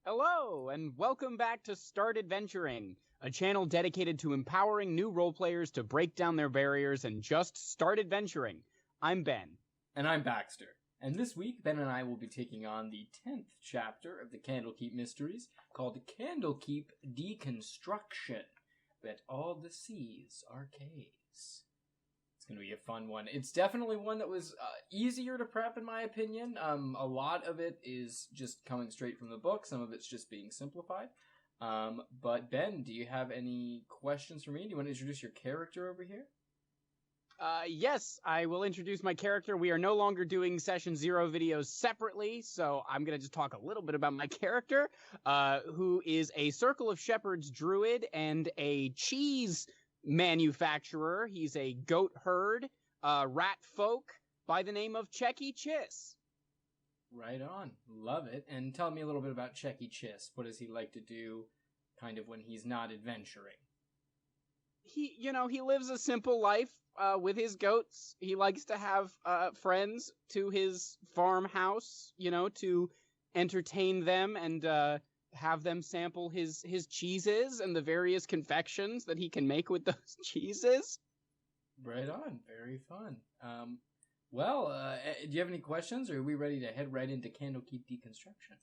Hello, and welcome back to Start Adventuring, a channel dedicated to empowering new roleplayers to break down their barriers and just start adventuring. I'm Ben. And I'm Baxter. And this week, Ben and I will be taking on the 10th chapter of the Candlekeep Mysteries, called Candlekeep Dekonstuktion. That all the seas are caves. It's going to be a fun one. It's definitely one that was easier to prep, in my opinion. A lot of it is just coming straight from the book. Some of it's just being simplified. But Ben, do you have any questions for me? Do you want to introduce your character over here? Yes, I will introduce my character. We are no longer doing Session 0 videos separately, so I'm going to just talk a little bit about my character, who is a Circle of Shepherds druid and a cheese manufacturer. He's a goatherd, Ratfolk, by the name of Chekky Chiss. Right on. Love it. And tell me a little bit about Chekky Chiss. What does he like to do kind of when he's not adventuring? He lives a simple life with his goats. He likes to have friends to his farmhouse, to entertain them and have them sample his cheeses and the various confections that he can make with those cheeses. Right on. Very fun. Do you have any questions, or are we ready to head right into Candlekeep Dekonstuktion?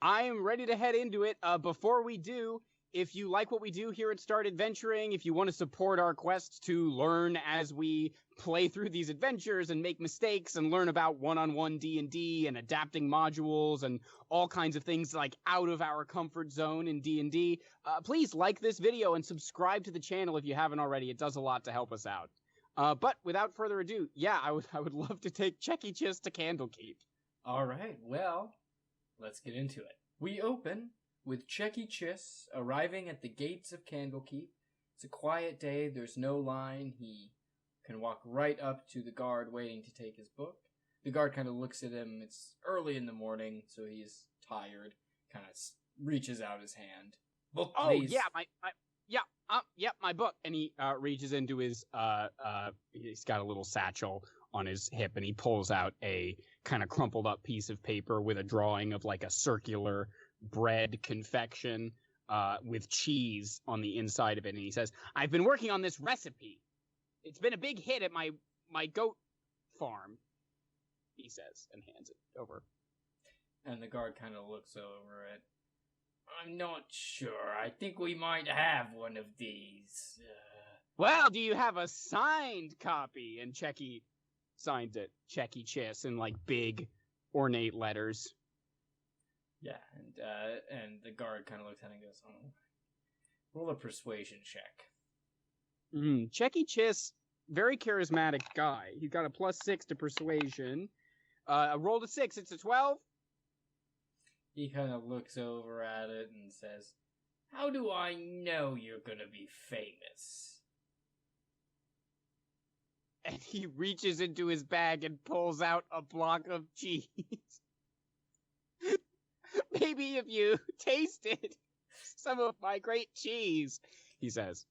I am ready to head into it. Before we do, if you like what we do here at Start Adventuring, if you want to support our quest to learn as we play through these adventures and make mistakes and learn about one-on-one D&D and adapting modules and all kinds of things like out of our comfort zone in D&D, please like this video and subscribe to the channel if you haven't already. It does a lot to help us out. But without further ado, yeah, I would love to take Chekky Chiss to Candlekeep. All right, well, let's get into it. We open with Chekky Chiss arriving at the gates of Candlekeep. It's a quiet day, there's no line. He can walk right up to the guard waiting to take his book. The guard kind of looks at him. It's early in the morning, so he's tired. Kind of reaches out his hand. Book, please. Oh, yeah, my book. And he reaches into his, he's got a little satchel on his hip, and he pulls out a kind of crumpled up piece of paper with a drawing of like a circular bread confection with cheese on the inside of it, and he says, "I've been working on this recipe. It's been a big hit at my goat farm," he says, and hands it over. And the guard kind of looks over it. "I'm not sure. I think we might have one of these." Well, do you have a signed copy? And Chekky signs it, Chekky Chiss, in like big ornate letters. Yeah, and the guard kind of looks at it and goes, "Oh, roll a persuasion check." Chekky Chiss, very charismatic guy. He's got a +6 to persuasion. Rolled a 6. It's a 12. He kind of looks over at it and says, "How do I know you're gonna be famous?" And he reaches into his bag and pulls out a block of cheese. "Maybe if you tasted some of my great cheese," he says.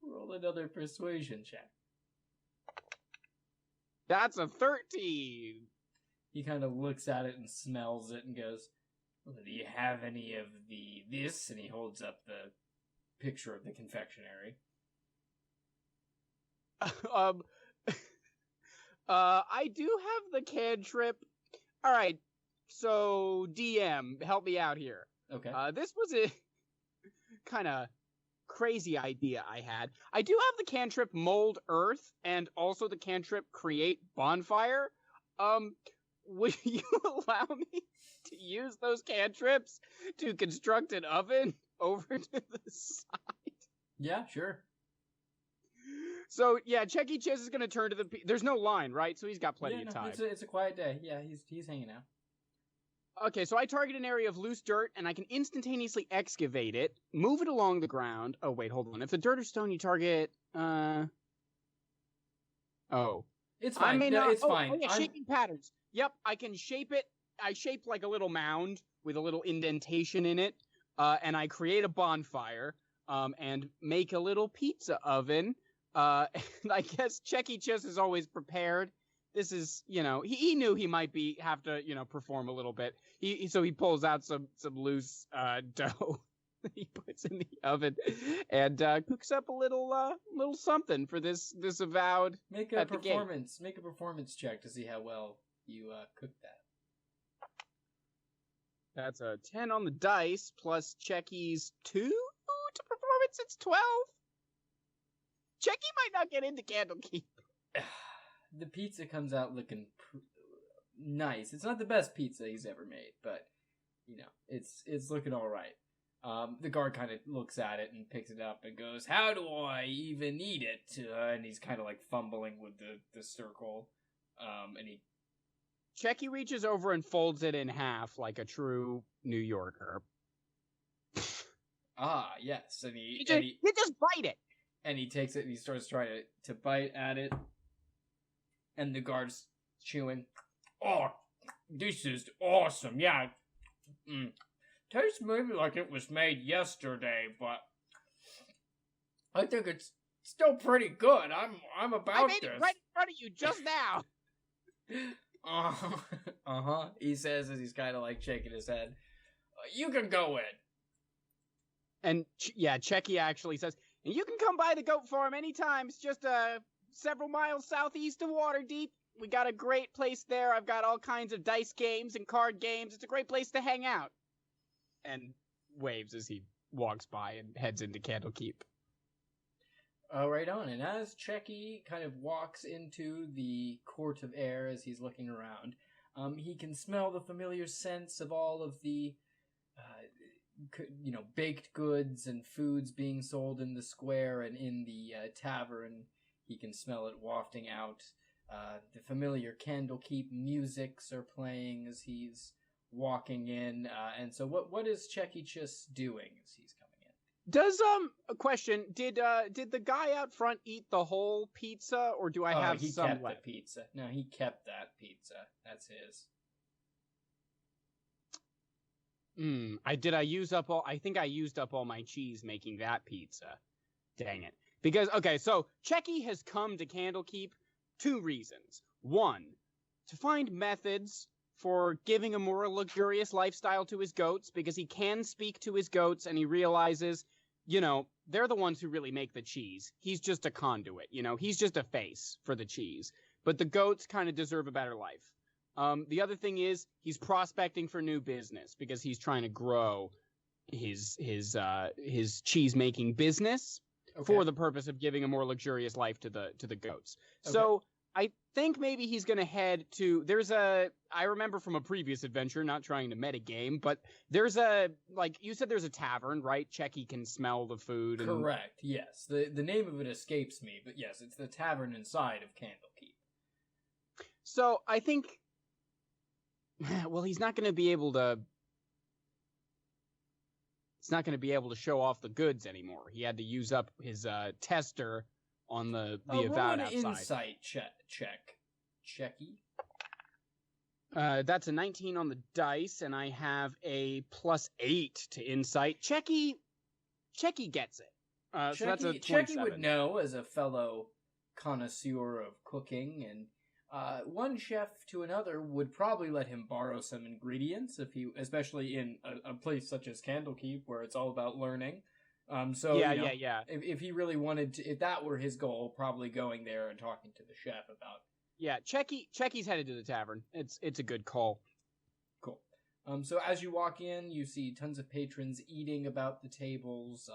Roll another persuasion check. That's a 13. He kind of looks at it and smells it and goes, "Well, do you have any of this?" And he holds up the picture of the confectionery. I do have the cantrip. All right. So, DM, help me out here. Okay. This was a kind of crazy idea I had. I do have the cantrip Mold Earth and also the cantrip Create Bonfire. Would you allow me to use those cantrips to construct an oven over to the side? Yeah, sure. So, yeah, Chekky Chiss is going to turn to the... There's no line, right? So he's got plenty of time. It's a quiet day. Yeah, he's hanging out. Okay, so I target an area of loose dirt, and I can instantaneously excavate it, move it along the ground. Oh, wait, hold on. If the dirt or stone you target... Oh. It's fine. It's fine. Oh, yeah, shaping patterns. Yep, I can shape it. I shape like a little mound with a little indentation in it, and I create a bonfire, and make a little pizza oven. And I guess Chekky Chiss is always prepared, this is, he knew he might have to, perform a little bit. So he pulls out some loose dough that he puts in the oven and cooks up a little something for this avowed. Make a performance check to see how well you cook that. That's a 10 on the dice plus Chekky's 2 to performance. It's 12. Chekky might not get into Candlekeep. The pizza comes out looking nice. It's not the best pizza he's ever made, but it's looking all right. The guard kind of looks at it and picks it up and goes, "How do I even eat it?" And he's kind of like fumbling with the circle. And Chekky reaches over and folds it in half like a true New Yorker. Ah, yes, and he just bite it. And he takes it and he starts trying to bite at it. And the guard's chewing. "Oh, this is awesome. Yeah. Tastes maybe like it was made yesterday, but I think it's still pretty good. I'm about I made this." It right in front of you just now. He says as he's kind of like shaking his head. "You can go in." And Chekky actually says, "And you can come by the goat farm anytime. It's just several miles southeast of Waterdeep. We got a great place there. I've got all kinds of dice games and card games. It's a great place to hang out." And waves as he walks by and heads into Candlekeep. Right on. And as Chekky kind of walks into the court of air as he's looking around, he can smell the familiar scents of all of the baked goods and foods being sold in the square and in the tavern. He can smell it wafting out. The familiar Candlekeep musics are playing as he's walking in. And so what is Chekky Chiss doing as he's coming in? Does a question, did the guy out front eat the whole pizza, or do I have some left? He kept the pizza. No, he kept that pizza. That's his. I used up all my cheese making that pizza. Dang it. Because, okay, so Chekky has come to Candlekeep 2 reasons. 1, to find methods for giving a more luxurious lifestyle to his goats, because he can speak to his goats and he realizes, they're the ones who really make the cheese. He's just a conduit, he's just a face for the cheese. But the goats kind of deserve a better life. The other thing is he's prospecting for new business because he's trying to grow his cheese making business for the purpose of giving a more luxurious life to the goats. Okay. So I think maybe he's going to head to, I remember from a previous adventure, not trying to metagame, but there's you said there's a tavern, right? Chekky can smell the food. Correct, yes. The name of it escapes me, but yes, it's the tavern inside of Candlekeep. So I think, well, he's not going to be able to show off the goods anymore. He had to use up his tester on the avowed outside. Insight check. Chekky. That's a 19 on the dice, and I have a +8 to insight. Chekky gets it. So that's a 27. Chekky would know as a fellow connoisseur of cooking, and one chef to another would probably let him borrow some ingredients, especially in a place such as Candlekeep where it's all about learning. Yeah. If he really wanted to, if that were his goal, probably going there and talking to the chef about. Yeah, Chekky's headed to the tavern. It's a good call. Cool. So as you walk in, you see tons of patrons eating about the tables.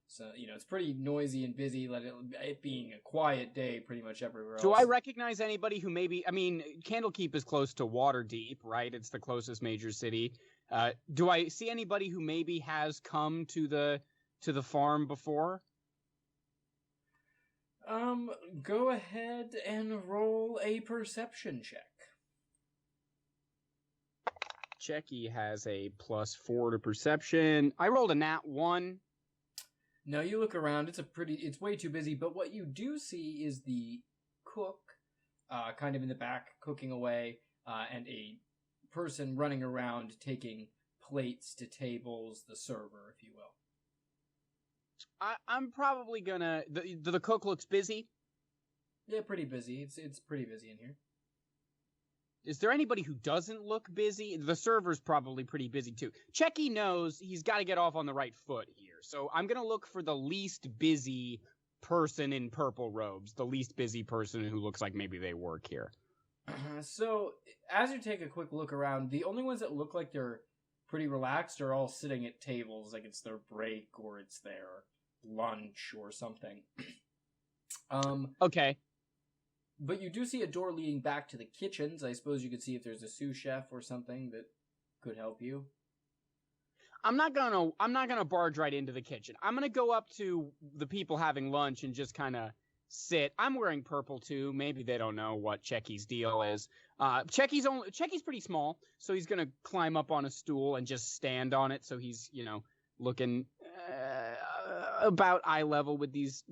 So, it's pretty noisy and busy, it being a quiet day pretty much everywhere else. Do I recognize anybody who Candlekeep is close to Waterdeep, right? It's the closest major city. Do I see anybody who maybe has come to the farm before? Go ahead and roll a perception check. Chekky has a +4 to perception. I rolled a nat 1. No, you look around, it's way too busy, but what you do see is the cook, kind of in the back, cooking away, and a person running around taking plates to tables, the server, if you will. I'm probably gonna, the cook looks busy? Yeah, pretty busy. It's pretty busy in here. is there anybody who doesn't look busy? The server's probably pretty busy too. Chekky knows he's got to get off on the right foot here. So I'm going to look for the least busy person in purple robes. The least busy person who looks like maybe they work here. So, as you take a quick look around, the only ones that look like they're pretty relaxed are all sitting at tables, like it's their break or it's their lunch or something. Okay. But you do see a door leading back to the kitchens. I suppose you could see if there's a sous chef or something that could help you. I'm not gonna barge right into the kitchen. I'm gonna go up to the people having lunch and just kind of sit. I'm wearing purple too. Maybe they don't know what Chekky's deal is. Chekky's pretty small, so he's gonna climb up on a stool and just stand on it. So he's looking about eye level with these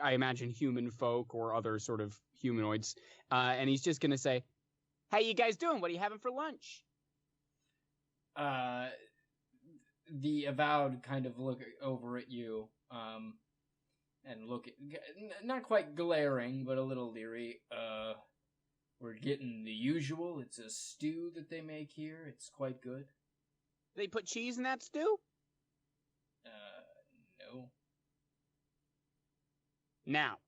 I imagine human folk or other sort of humanoids. And he's just gonna say, "How you guys doing? What are you having for lunch?" The avowed kind of look over at you, and look at, not quite glaring, but a little leery. We're getting the usual. It's a stew that they make here. It's quite good. They put cheese in that stew? No. Now,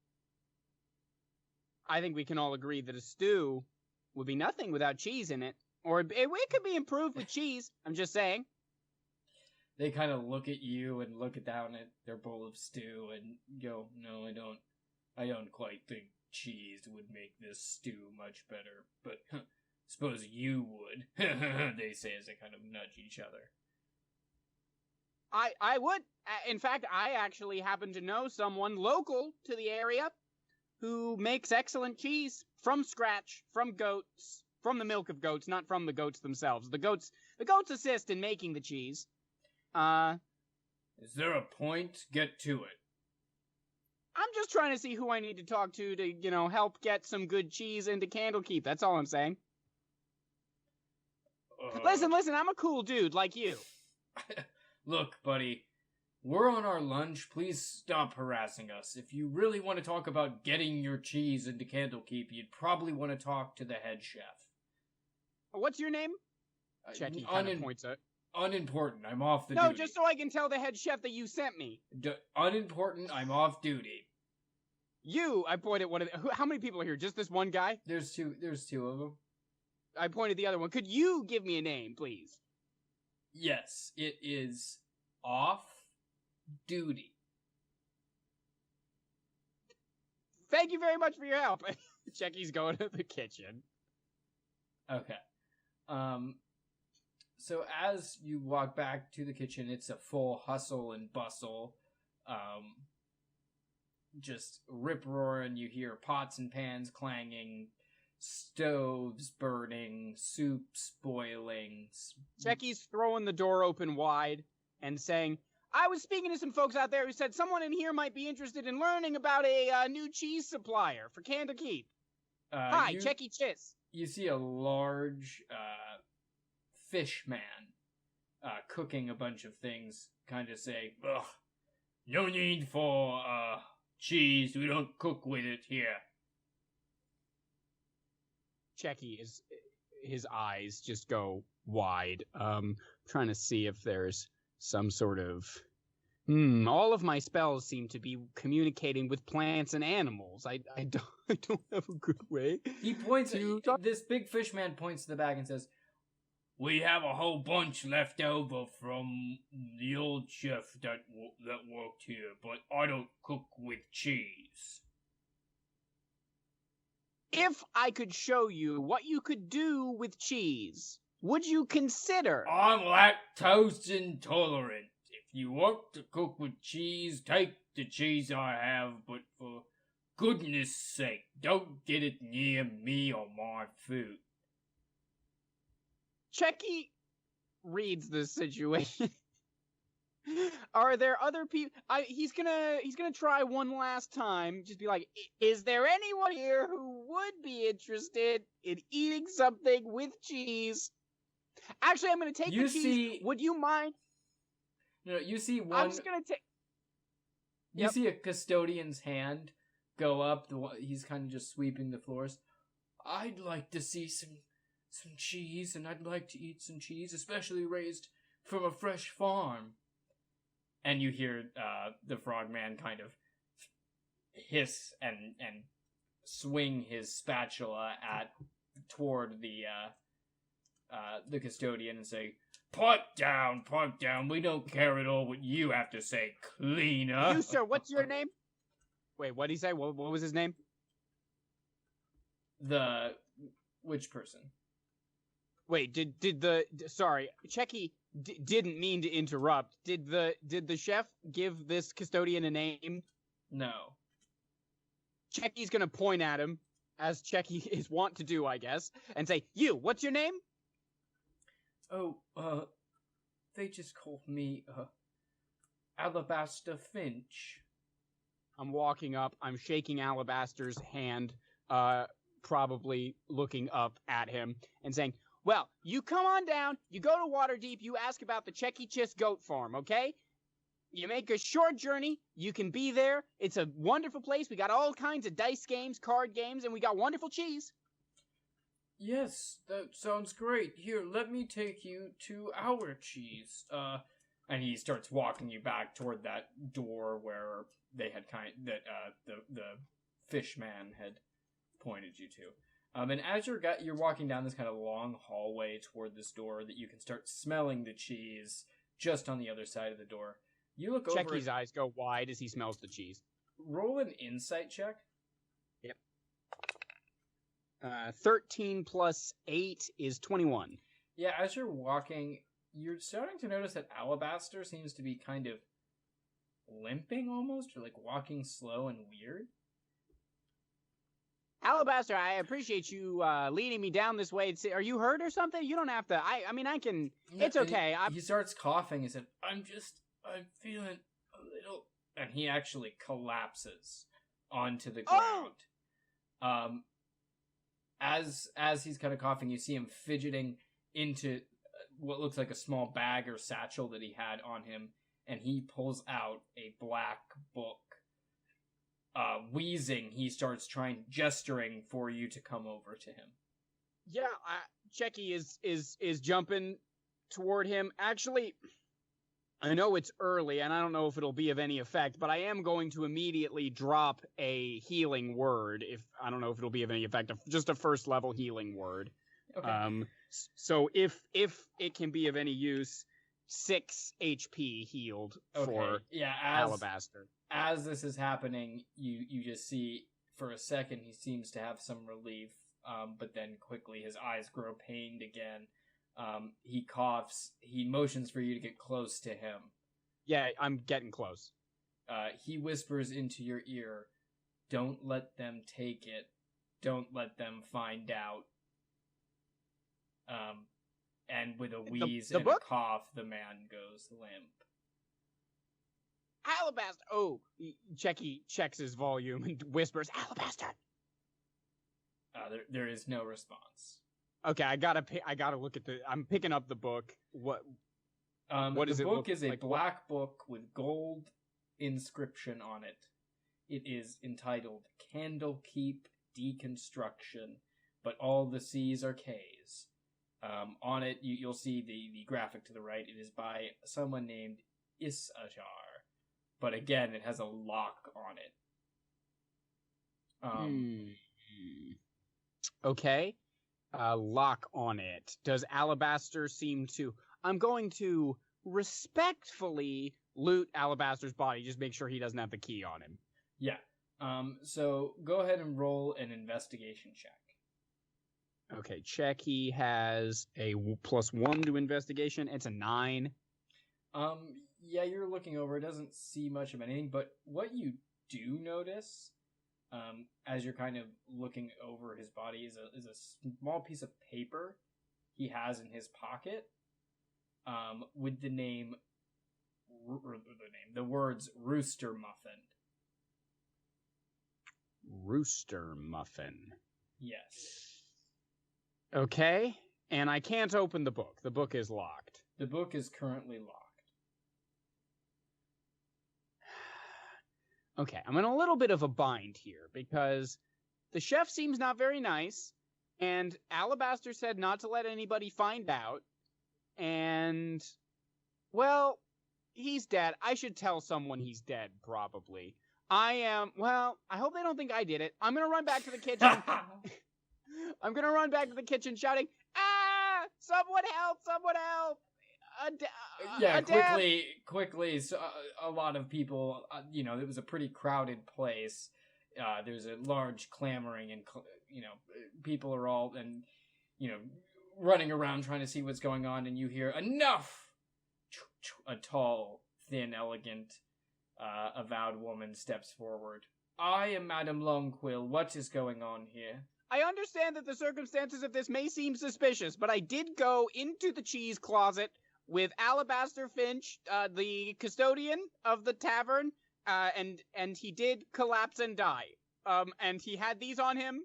I think we can all agree that a stew would be nothing without cheese in it. Or it could be improved with cheese. I'm just saying. They kind of look at you and look down at their bowl of stew and go, "No, I don't quite think cheese would make this stew much better, but suppose you would," they say as they kind of nudge each other. I would. In fact, I actually happen to know someone local to the area who makes excellent cheese from scratch, from goats, from the milk of goats, not from the goats themselves. The goats assist in making the cheese. Is there a point? Get to it. I'm just trying to see who I need to talk to, help get some good cheese into Candlekeep. That's all I'm saying. Listen, I'm a cool dude like you. Look, buddy, we're on our lunch. Please stop harassing us. If you really want to talk about getting your cheese into Candlekeep, you'd probably want to talk to the head chef. What's your name? Chekky kind of points at. Unimportant. I'm off the duty. No, just so I can tell the head chef that you sent me. Unimportant. I'm off duty. I point at one of the... How many people are here? Just this one guy? There's two of them. I pointed the other one. Could you give me a name, please? Yes, it is off duty. Thank you very much for your help. Chekky's going to the kitchen. Okay. So as you walk back to the kitchen, it's a full hustle and bustle. Just rip-roaring. You hear pots and pans clanging, stoves burning, soups boiling. Chekky's throwing the door open wide and saying, "I was speaking to some folks out there who said someone in here might be interested in learning about a new cheese supplier for Candlekeep. Hi, Chekky Chiss." You see a large fish man cooking a bunch of things, kind of say, "Ugh, no need for cheese. We don't cook with it here." Chekky his eyes just go wide. Trying to see if there's some sort of... all of my spells seem to be communicating with plants and animals. I don't have a good way. He points to... This big fish man points to the bag and says, "We have a whole bunch left over from the old chef that worked here, but I don't cook with cheese." If I could show you what you could do with cheese, would you consider? I'm lactose intolerant. If you want to cook with cheese, take the cheese I have, but for goodness sake, don't get it near me or my food. Chekky reads the situation. Are there other people? He's gonna try one last time. Just be like, "Is there anyone here who would be interested in eating something with cheese?" Actually, I'm gonna take the cheese. Would you mind? No, you see one. I'm just gonna take. You see a custodian's hand go up. He's kind of just sweeping the floors. "I'd like to see some some cheese, and I'd like to eat some cheese, especially raised from a fresh farm. And you hear the frogman kind of hiss and swing his spatula toward the custodian and say, Put down, we don't care at all what you have to say, cleaner. You, sir, what's your name? Wait, what did he say? What was his name? Which person? Wait, sorry, Chekky didn't mean to interrupt. Did the chef give this custodian a name? No. Checky's gonna point at him, as Chekky is wont to do, I guess, and say, You, what's your name? Oh, they just called me, Alabaster Finch. I'm walking up, I'm shaking Alabaster's hand, probably looking up at him, and saying, Well, you come on down, you go to Waterdeep, you ask about the Chekky Chiss goat farm, okay? You make a short journey, you can be there, it's a wonderful place, we got all kinds of dice games, card games, and we got wonderful cheese. Yes, that sounds great. Here, let me take you to our cheese. And he starts walking you back toward that door where they had the fish man had pointed you to. And as you're walking down this kind of long hallway toward this door that you can start smelling the cheese just on the other side of the door. You look over. Checky's eyes go wide as he smells the cheese. Roll an insight check. Yep. 13 plus 8 is 21. Yeah, as you're walking, you're starting to notice that Alabaster seems to be kind of limping almost, or like walking slow and weird. Alabaster, I appreciate you leading me down this way. Are you hurt or something? You don't have to. I mean, I can. It's okay. He starts coughing. He said, I'm feeling a little. And he actually collapses onto the ground. Oh! As he's kind of coughing, you see him fidgeting into what looks like a small bag or satchel that he had on him, and he pulls out a black book. Wheezing, he starts gesturing for you to come over to him. Yeah, Chekky is jumping toward him. Actually, I know it's early, and I don't know if it'll be of any effect, but I am going to immediately drop a healing word. I don't know if it'll be of any effect, just a first level healing word. Okay. So if it can be of any use, 6 HP healed for Alabaster. As this is happening, you just see for a second he seems to have some relief, but then quickly his eyes grow pained again. He coughs. He motions for you to get close to him. Yeah, I'm getting close. He whispers into your ear, "Don't let them take it. Don't let them find out." And with a wheeze and a cough, the man goes limp. Alabaster! Oh, Chekky checks his volume and whispers, Alabaster! There is no response. Okay, I gotta look at I'm picking up the book. What is it? The book is a black book with gold inscription on it. It is entitled Candlekeep Dekonstuktion, but all the C's are K's. On it, you'll see the graphic to the right. It is by someone named Isajar, but again, it has a lock on it. Okay. Lock on it. Does Alabaster seem to... I'm going to respectfully loot Alabaster's body, just make sure he doesn't have the key on him. Yeah. So go ahead and roll an investigation check. Okay, Chekky has a +1 to investigation. It's a 9. Yeah, you're looking over. It doesn't see much of anything, but what you do notice, as you're kind of looking over his body, is a small piece of paper he has in his pocket, with the words Rooster Muffin. Rooster Muffin. Yes. Okay, and I can't open the book. The book is locked. The book is currently locked. Okay, I'm in a little bit of a bind here, because the chef seems not very nice, And Alabaster said not to let anybody find out. And, well, he's dead. I should tell someone he's dead, probably. I hope they don't think I did it. I'm going to run back to the kitchen. I'm going to run back to the kitchen shouting, "Ah! Someone help! Someone help!" Quickly. So, a lot of people, it was a pretty crowded place. There's a large clamoring and, people are all, and, running around trying to see what's going on, and you hear, "Enough!" A tall, thin, elegant, avowed woman steps forward. "I am Madame Longquill. What is going on here?" I understand that the circumstances of this may seem suspicious, but I did go into the cheese closet with Alabaster Finch, the custodian of the tavern, and he did collapse and die. And he had these on him,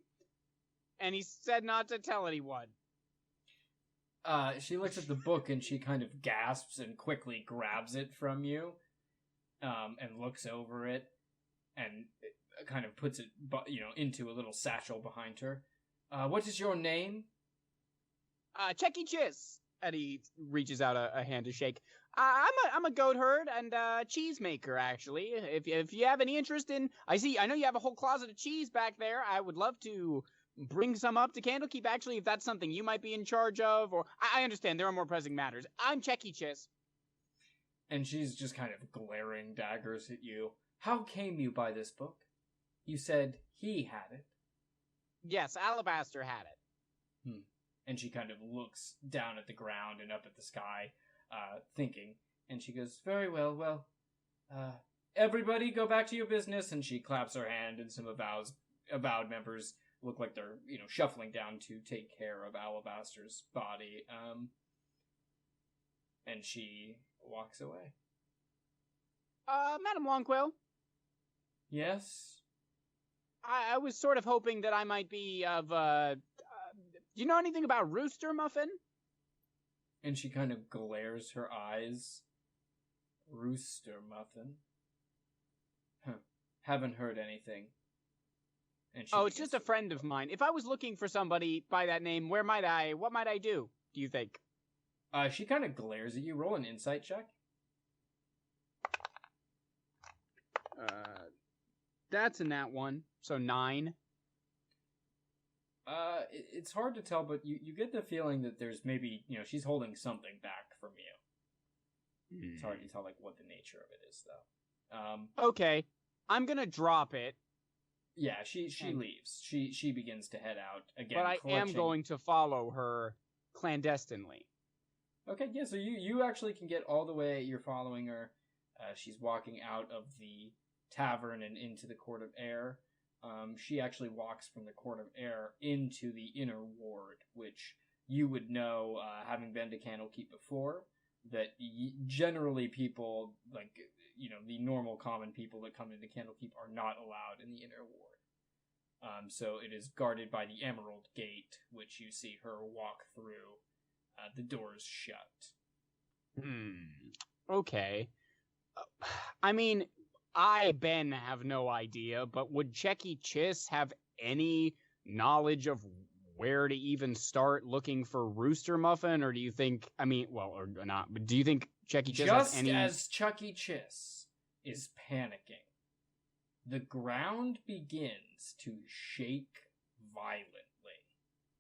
and he said not to tell anyone. She looks at the book and she kind of gasps and quickly grabs it from you, and looks over it, and kind of puts it, into a little satchel behind her. What is your name? Chekky Chiss. And he reaches out a hand to shake. I'm a goatherd and cheese maker, actually. If you have any interest in, I know you have a whole closet of cheese back there. I would love to bring some up to Candlekeep, actually, if that's something you might be in charge of. Or I understand there are more pressing matters. I'm Chekky Chiss. And she's just kind of glaring daggers at you. How came you by this book? You said he had it. Yes, Alabaster had it. And she kind of looks down at the ground and up at the sky, thinking. And she goes, "Very well, everybody go back to your business." And she claps her hand, and some avowed members look like they're, shuffling down to take care of Alabaster's body. And she walks away. Madame Longquill? Yes? I was sort of hoping that I might be of, do you know anything about Rooster Muffin? And she kind of glares her eyes. Rooster Muffin? Haven't heard anything. And it's just a friend of mine. If I was looking for somebody by that name, what might I do you think? She kind of glares at you. Roll an insight check. That's a nat 1, so 9. It's hard to tell, but you get the feeling that there's maybe, she's holding something back from you. It's hard to tell, what the nature of it is, though. Okay. I'm gonna drop it. Yeah, she leaves. She begins to head out again. But I am going to follow her clandestinely. Okay, yeah, so you actually can get all the way. You're following her. She's walking out of the tavern and into the Court of Air. She actually walks from the Court of Air into the inner ward, which you would know, having been to Candlekeep before, that generally people, the normal common people that come into Candlekeep are not allowed in the inner ward. So it is guarded by the Emerald Gate, which you see her walk through. The doors shut. Okay. I mean, I, Ben, have no idea, but would Chekky Chiss have any knowledge of where to even start looking for Rooster Muffin? Or do you think, or not, but do you think Chekky Chiss has any... Just as Chekky Chiss is panicking, the ground begins to shake violently.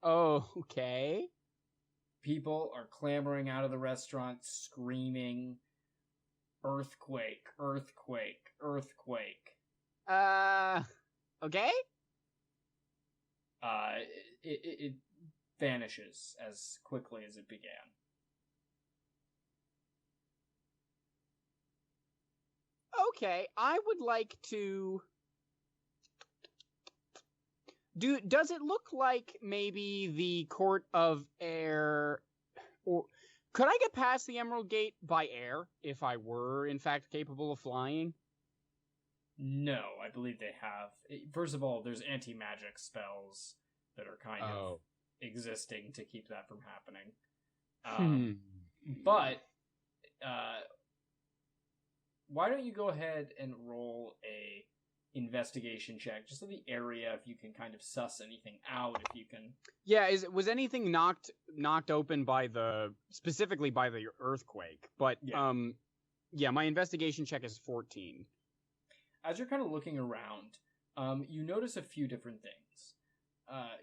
Oh, okay. People are clamoring out of the restaurant, screaming, "Earthquake, earthquake, earthquake." Okay? It vanishes as quickly as it began. Okay, I would like to... Does it look like maybe the Court of Air... Or could I get past the Emerald Gate by air, if I were, in fact, capable of flying? No, I believe they have. First of all, there's anti-magic spells that are kind of existing to keep that from happening. But, why don't you go ahead and roll a investigation check, just of the area, if you can kind of suss anything out, if you can... Yeah, was anything knocked open by specifically by the earthquake? But, yeah, my investigation check is 14. As you're kind of looking around, you notice a few different things.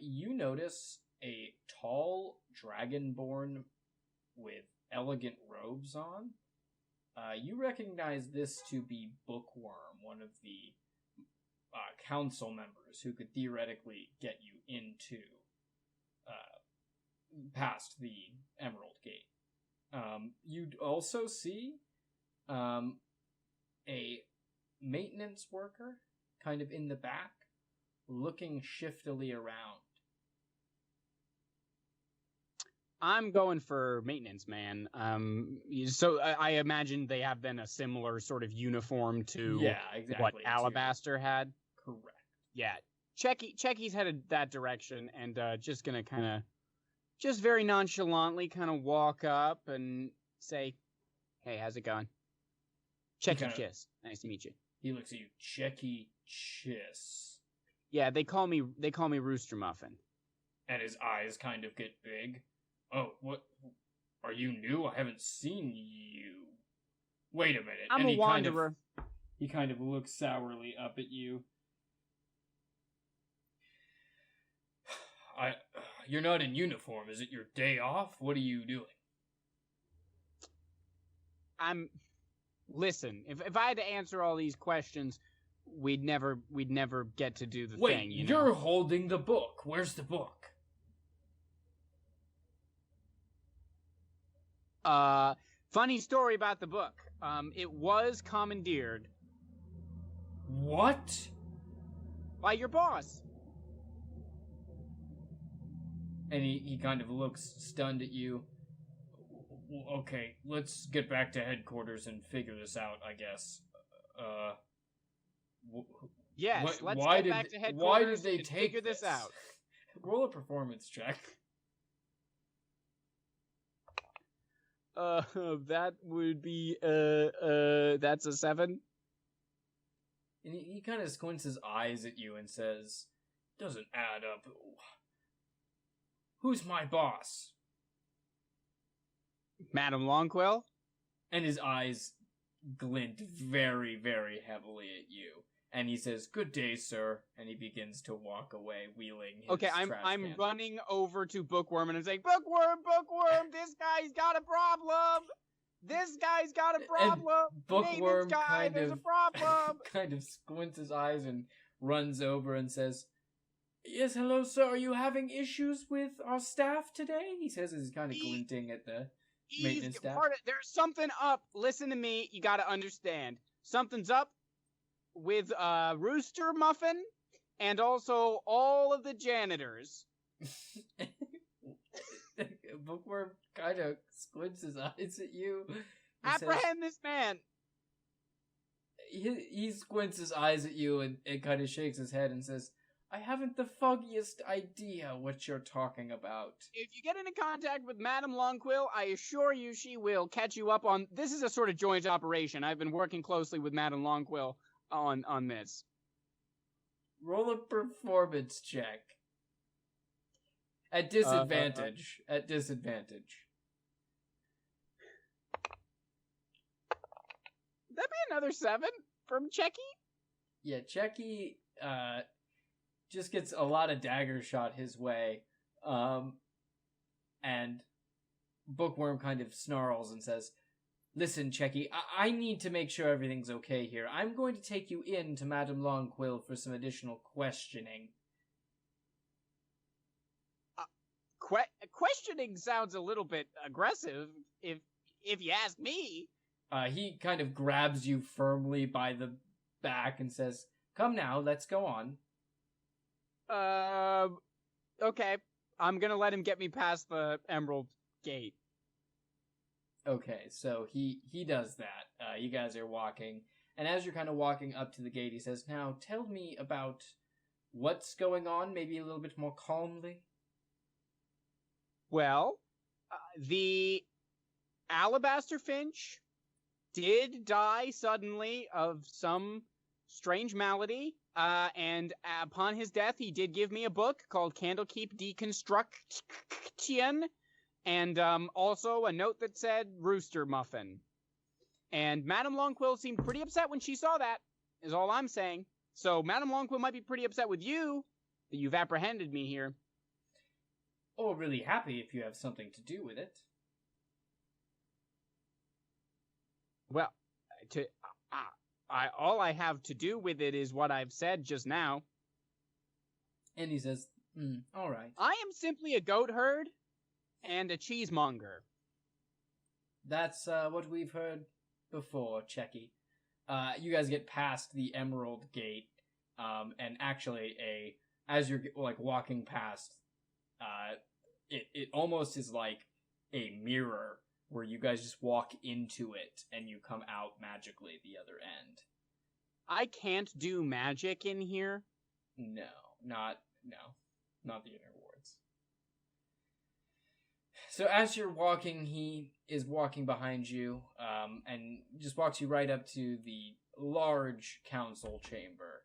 You notice a tall dragonborn with elegant robes on. You recognize this to be Bookworm, one of the council members who could theoretically get you into past the Emerald Gate. You'd also see a maintenance worker kind of in the back, looking shiftily around. I'm going for maintenance man. So I imagine they have then a similar sort of uniform to what Alabaster had. Correct. Yeah, Chekky's headed that direction, and just gonna kind of, just very nonchalantly, kind of walk up and say, "Hey, how's it going? Chekky Chiss, nice to meet you." He looks at you, Chekky Chiss. Yeah, they call me Rooster Muffin. And his eyes kind of get big. Oh, what? Are you new? I haven't seen you. Wait a minute. I'm a wanderer. He kind of looks sourly up at you. You're not in uniform. Is it your day off? What are you doing? Listen, if I had to answer all these questions, we'd never get to do the thing. Wait, you're holding the book. Where's the book? Funny story about the book. It was commandeered. What? By your boss. And he kind of looks stunned at you. Okay, let's get back to headquarters and figure this out, I guess. Yes, let's get back to headquarters. Why did they figure this out? Roll a performance check. That would be, that's a 7. And he kind of squints his eyes at you and says, "Doesn't add up. Who's my boss?" Madam Longquill? And his eyes glint very, very heavily at you. And he says, "Good day, sir." And he begins to walk away, wheeling his trash can. Running over to Bookworm and I'm saying, Bookworm, this guy's got a problem. This guy's got a problem. And Bookworm there's a problem. kind of squints his eyes and runs over and says, "Yes, hello, sir. Are you having issues with our staff today?" He says as he's kind of glinting at the maintenance staff. There's something up. Listen to me. You got to understand. Something's up with Rooster Muffin and also all of the janitors. Bookworm kind of squints his eyes at you. Apprehend this man. He squints his eyes at you and kind of shakes his head and says, "I haven't the foggiest idea what you're talking about." If you get into contact with Madam Longquill, I assure you she will catch you up on... This is a sort of joint operation. I've been working closely with Madam Longquill on this. Roll a performance check. At disadvantage. At disadvantage. That'd be another 7 from Chekky? Yeah, Chekky just gets a lot of daggers shot his way. And Bookworm kind of snarls and says, "Listen, Chekky, I need to make sure everything's okay here. I'm going to take you in to Madame Longquill for some additional questioning." Questioning sounds a little bit aggressive, if you ask me. He kind of grabs you firmly by the back and says, "Come now, let's go on." Okay. I'm gonna let him get me past the Emerald Gate. Okay, so he does that. You guys are walking, and as you're kind of walking up to the gate, he says, "Now, tell me about what's going on, maybe a little bit more calmly." Well, the Alabaster Finch did die suddenly of some strange malady. And upon his death, he did give me a book called Candlekeep Dekonstuktion, and also a note that said Rooster Muffin. And Madame Longquill seemed pretty upset when she saw that, is all I'm saying. So Madame Longquill might be pretty upset with you that you've apprehended me here. Or really happy if you have something to do with it. Well, all I have to do with it is what I've said just now. And he says, all right. I am simply a goatherd and a cheesemonger. That's what we've heard before, Chekky. You guys get past the Emerald Gate, and actually, as you're walking past, it almost is like a mirror where you guys just walk into it and you come out magically the other end. I can't do magic in here. No, not the inner wards. So as you're walking, he is walking behind you, and just walks you right up to the large council chamber,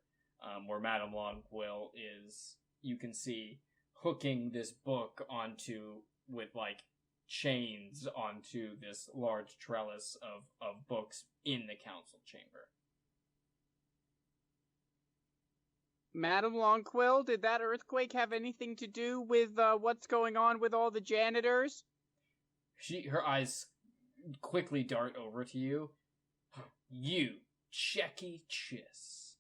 where Madame Longquill is, you can see, hooking this book with chains onto this large trellis of books in the council chamber. Madame Longquill, did that earthquake have anything to do with what's going on with all the janitors? Her eyes quickly dart over to you. You, Chekky Chiss.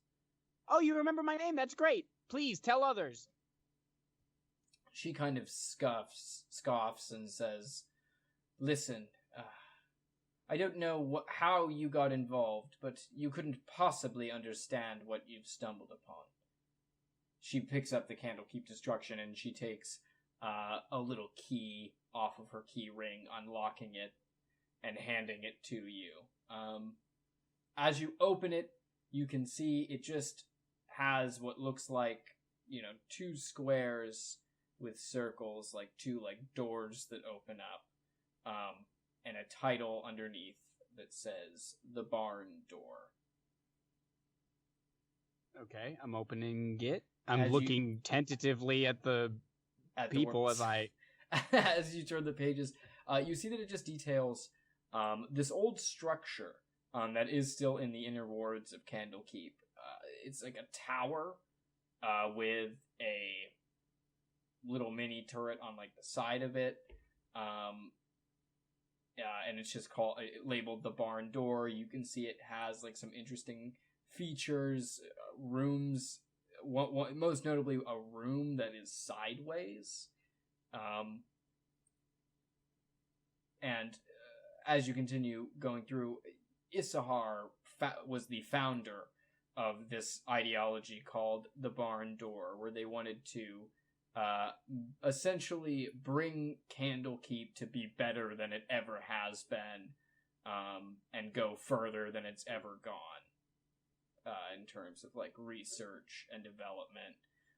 Oh, you remember my name? That's great. Please, tell others. She kind of scoffs and says, listen, I don't know how you got involved, but you couldn't possibly understand what you've stumbled upon. She picks up the Candlekeep Dekonstruktion and she takes a little key off of her key ring, unlocking it and handing it to you. As you open it, you can see it just has what looks like, two squares with circles, two doors that open up, and a title underneath that says The Barn Door. Okay, I'm opening it. I'm looking tentatively at the people as I... As you turn the pages, you see that it just details this old structure that is still in the inner wards of Candlekeep. It's like a tower with a little mini turret on the side of it, and it's just labeled The Barn Door. You can see it has some interesting features, rooms. Most notably, a room that is sideways. And as you continue going through, Issachar was the founder of this ideology called the Barn Door, where they wanted to essentially bring Candlekeep to be better than it ever has been, and go further than it's ever gone, in terms of research and development.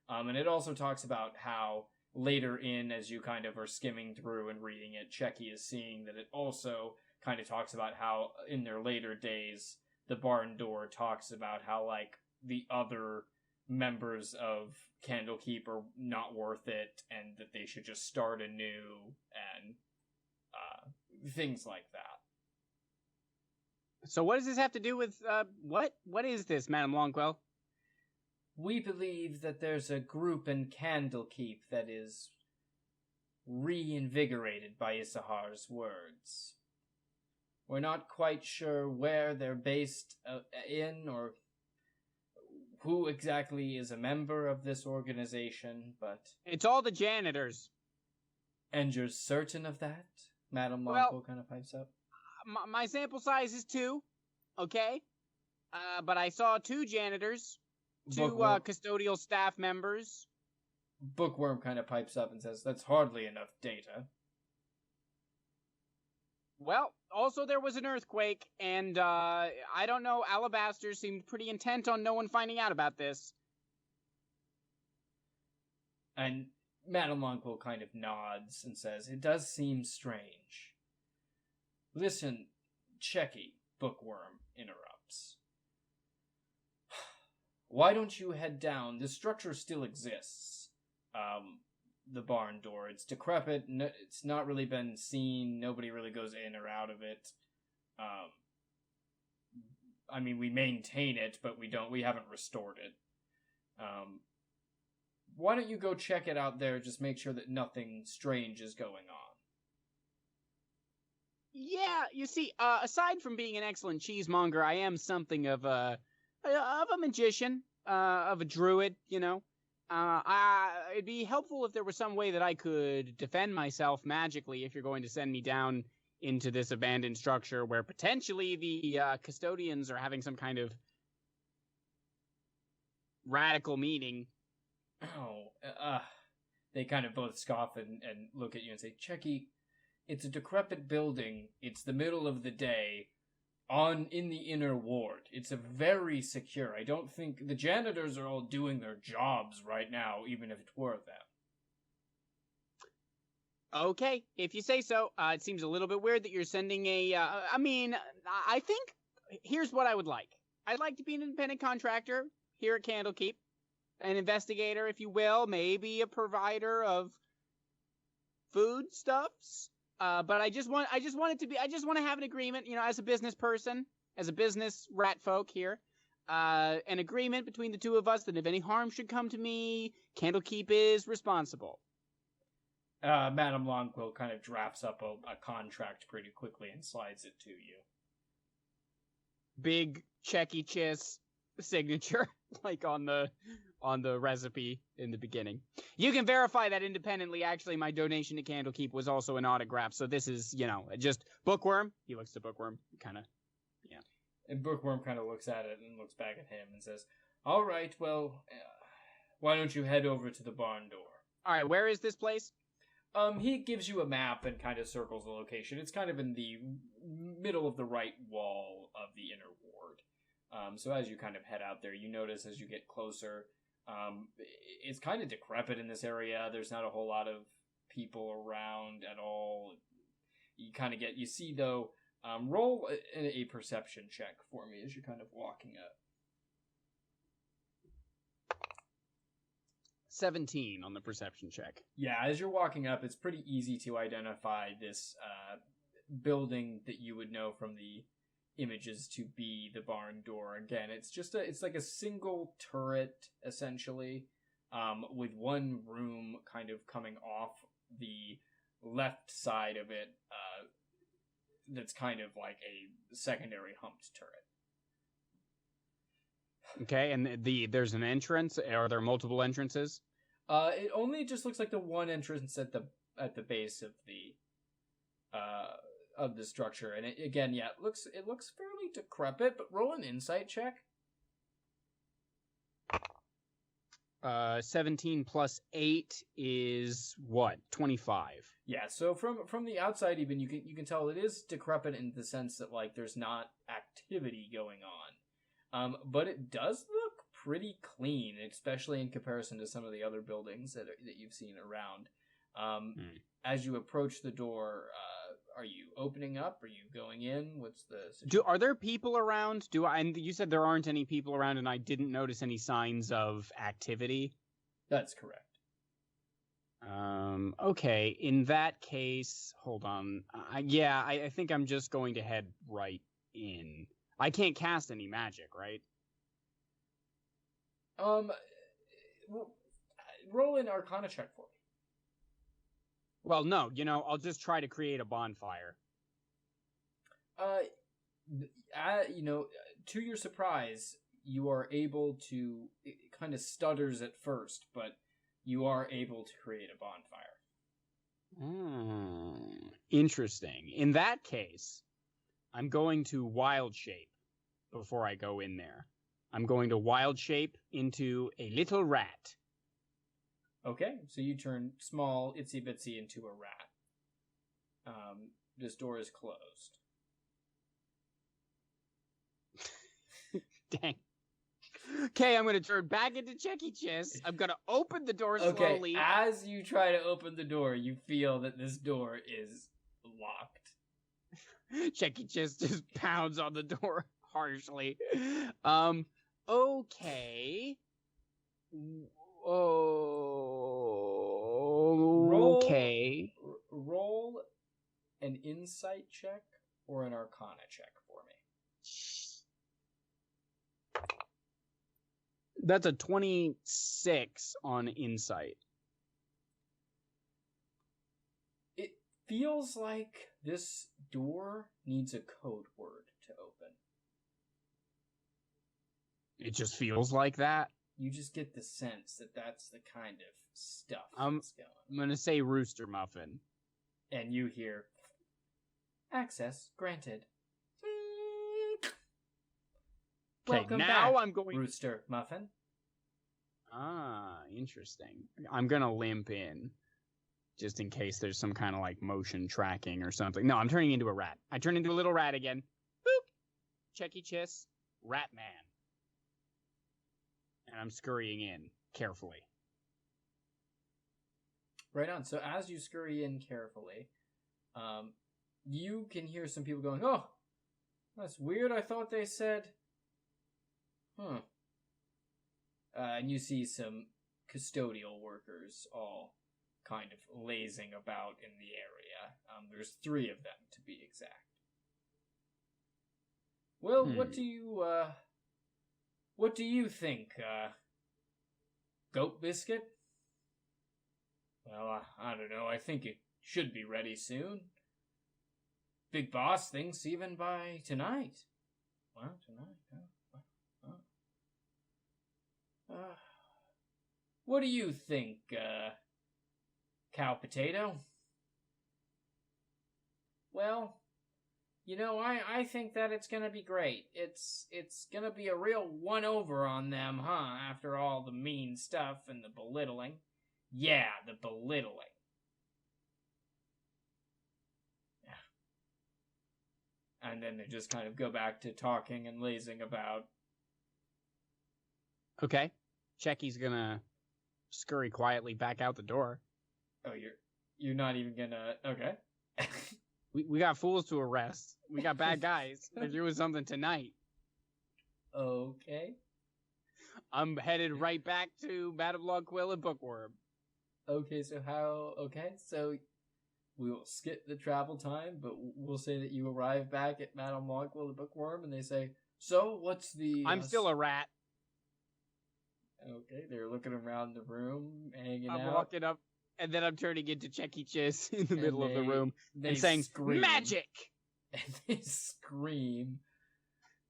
And it also talks about how later in, as you kind of are skimming through and reading it, Chekky is seeing that it also kind of talks about how in their later days, the Barn Door talks about how the other members of Candlekeep are not worth it and that they should just start anew and things like that. So what does this have to do with, what is this, Madame Longquill? We believe that there's a group in Candlekeep that is reinvigorated by Issachar's words. We're not quite sure where they're based in or who exactly is a member of this organization, but... It's all the janitors. And you're certain of that? Madame Longquill kind of pipes up. My sample size is 2, okay? But I saw 2 janitors, 2 custodial staff members. Bookworm kind of pipes up and says, that's hardly enough data. Well, also there was an earthquake, and I don't know, Alabaster seemed pretty intent on no one finding out about this. And Madame Longquill kind of nods and says, it does seem strange. Listen, Chekky, Bookworm interrupts. why don't you head down? The structure still exists. The barn door. It's decrepit. It's not really been seen. Nobody really goes in or out of it. I mean, we maintain it, but we haven't restored it. Why don't you go check it out there? Just make sure that nothing strange is going on. Yeah, you see, aside from being an excellent cheesemonger, I am something of a magician, of a druid, you know. It'd be helpful if there was some way that I could defend myself magically if you're going to send me down into this abandoned structure where potentially the custodians are having some kind of radical meeting. They kind of both scoff and look at you and say, Chekky, it's a decrepit building. It's the middle of the day in the inner ward. It's a very secure. I don't think the janitors are all doing their jobs right now, even if it were them. Okay, if you say so. It seems a little bit weird that you're sending I think here's what I would like. I'd like to be an independent contractor here at Candlekeep. An investigator, if you will, maybe a provider of foodstuffs. But I just want to have an agreement, you know, as a business person, as a business Ratfolk here, an agreement between the two of us that if any harm should come to me, Candlekeep is responsible. Madame Longquill kind of drafts up a contract pretty quickly and slides it to you. Big Chekky Chiss signature, like on the recipe in the beginning. You can verify that independently. Actually, my donation to Candlekeep was also an autograph, so this is, you know, just Bookworm. He looks to Bookworm, kind of, yeah. And Bookworm kind of looks at it and looks back at him and says, all right, well, why don't you head over to the barn door? All right, where is this place? He gives you a map and kind of circles the location. It's kind of in the middle of the right wall of the inner ward. So as you kind of head out there, you notice as you get closer, it's kind of decrepit in this area. There's not a whole lot of people around at all. You see though, roll a perception check for me as you're kind of walking up. 17 on the perception check. Yeah, as you're walking up, it's pretty easy to identify this building that you would know from the images to be the barn door. Again, it's like a single turret, essentially, with one room kind of coming off the left side of it, that's kind of like a secondary humped turret. Okay, and there's an entrance. Are there multiple entrances? It only just looks like the one entrance at the base of the structure, and it looks fairly decrepit. But roll an insight check. 17 plus 8 is what? 25. Yeah. So from the outside, even you can tell it is decrepit in the sense that like there's not activity going on. But it does look pretty clean, especially in comparison to some of the other buildings that you've seen around. As you approach the door, are you opening up? Are you going in? What's the situation? Are there people around? And you said there aren't any people around, and I didn't notice any signs of activity. That's correct. Okay. In that case, hold on. I think I'm just going to head right in. I can't cast any magic, right? Roll an Arcana check for me. Well, no, I'll just try to create a bonfire. To your surprise, you are able to, it kind of stutters at first, but you are able to create a bonfire. Interesting. In that case, I'm going to wild shape before I go in there. I'm going to wild shape into a little rat. Okay, so you turn small, itsy bitsy into a rat. This door is closed. Dang. Okay, I'm going to turn back into Chekky Chiss. I'm going to open the door slowly. Okay, as you try to open the door, you feel that this door is locked. Chekky Chiss just pounds on the door harshly. Okay. Okay. Roll an insight check or an arcana check for me. That's a 26 on insight. It feels like this door needs a code word to open. It just feels like that. You just get the sense that that's the kind of stuff that's going on. I'm going to say rooster muffin. And you hear, access granted. Okay, Welcome now back, I'm going... Rooster Muffin. Ah, interesting. I'm going to limp in, just in case there's some kind of, like, motion tracking or something. No, I'm turning into a rat. I turn into a little rat again. Boop! Chekky Chiss, Rat Man. And I'm scurrying in, carefully. Right on. So as you scurry in carefully, you can hear some people going, oh, that's weird. I thought they said... and you see some custodial workers all kind of lazing about in the area. There's 3 of them, to be exact. Well, what do you think, Goat Biscuit? Well, I don't know. I think it should be ready soon. Big Boss thinks even by tonight. Well, tonight, huh? What do you think, Cow Potato? Well, you know, I think that it's gonna be great. It's gonna be a real one-over on them, huh? After all the mean stuff and the belittling. Yeah, the belittling. Yeah. And then they just kind of go back to talking and lazing about. Okay. Checky's gonna scurry quietly back out the door. Oh, you're not even gonna... Okay. We got fools to arrest. We got bad guys. They're doing something tonight. Okay. I'm headed right back to Madame Lonquil and Bookworm. Okay, so we will skip the travel time, but we'll say that you arrive back at Madame Lonquil the Bookworm, and they say, so, what's the... I'm still a rat. Okay, they're looking around the room, hanging out. I'm walking up, and then I'm turning into Chekky Chiss in the middle of the room and saying, scream. Magic! And they scream.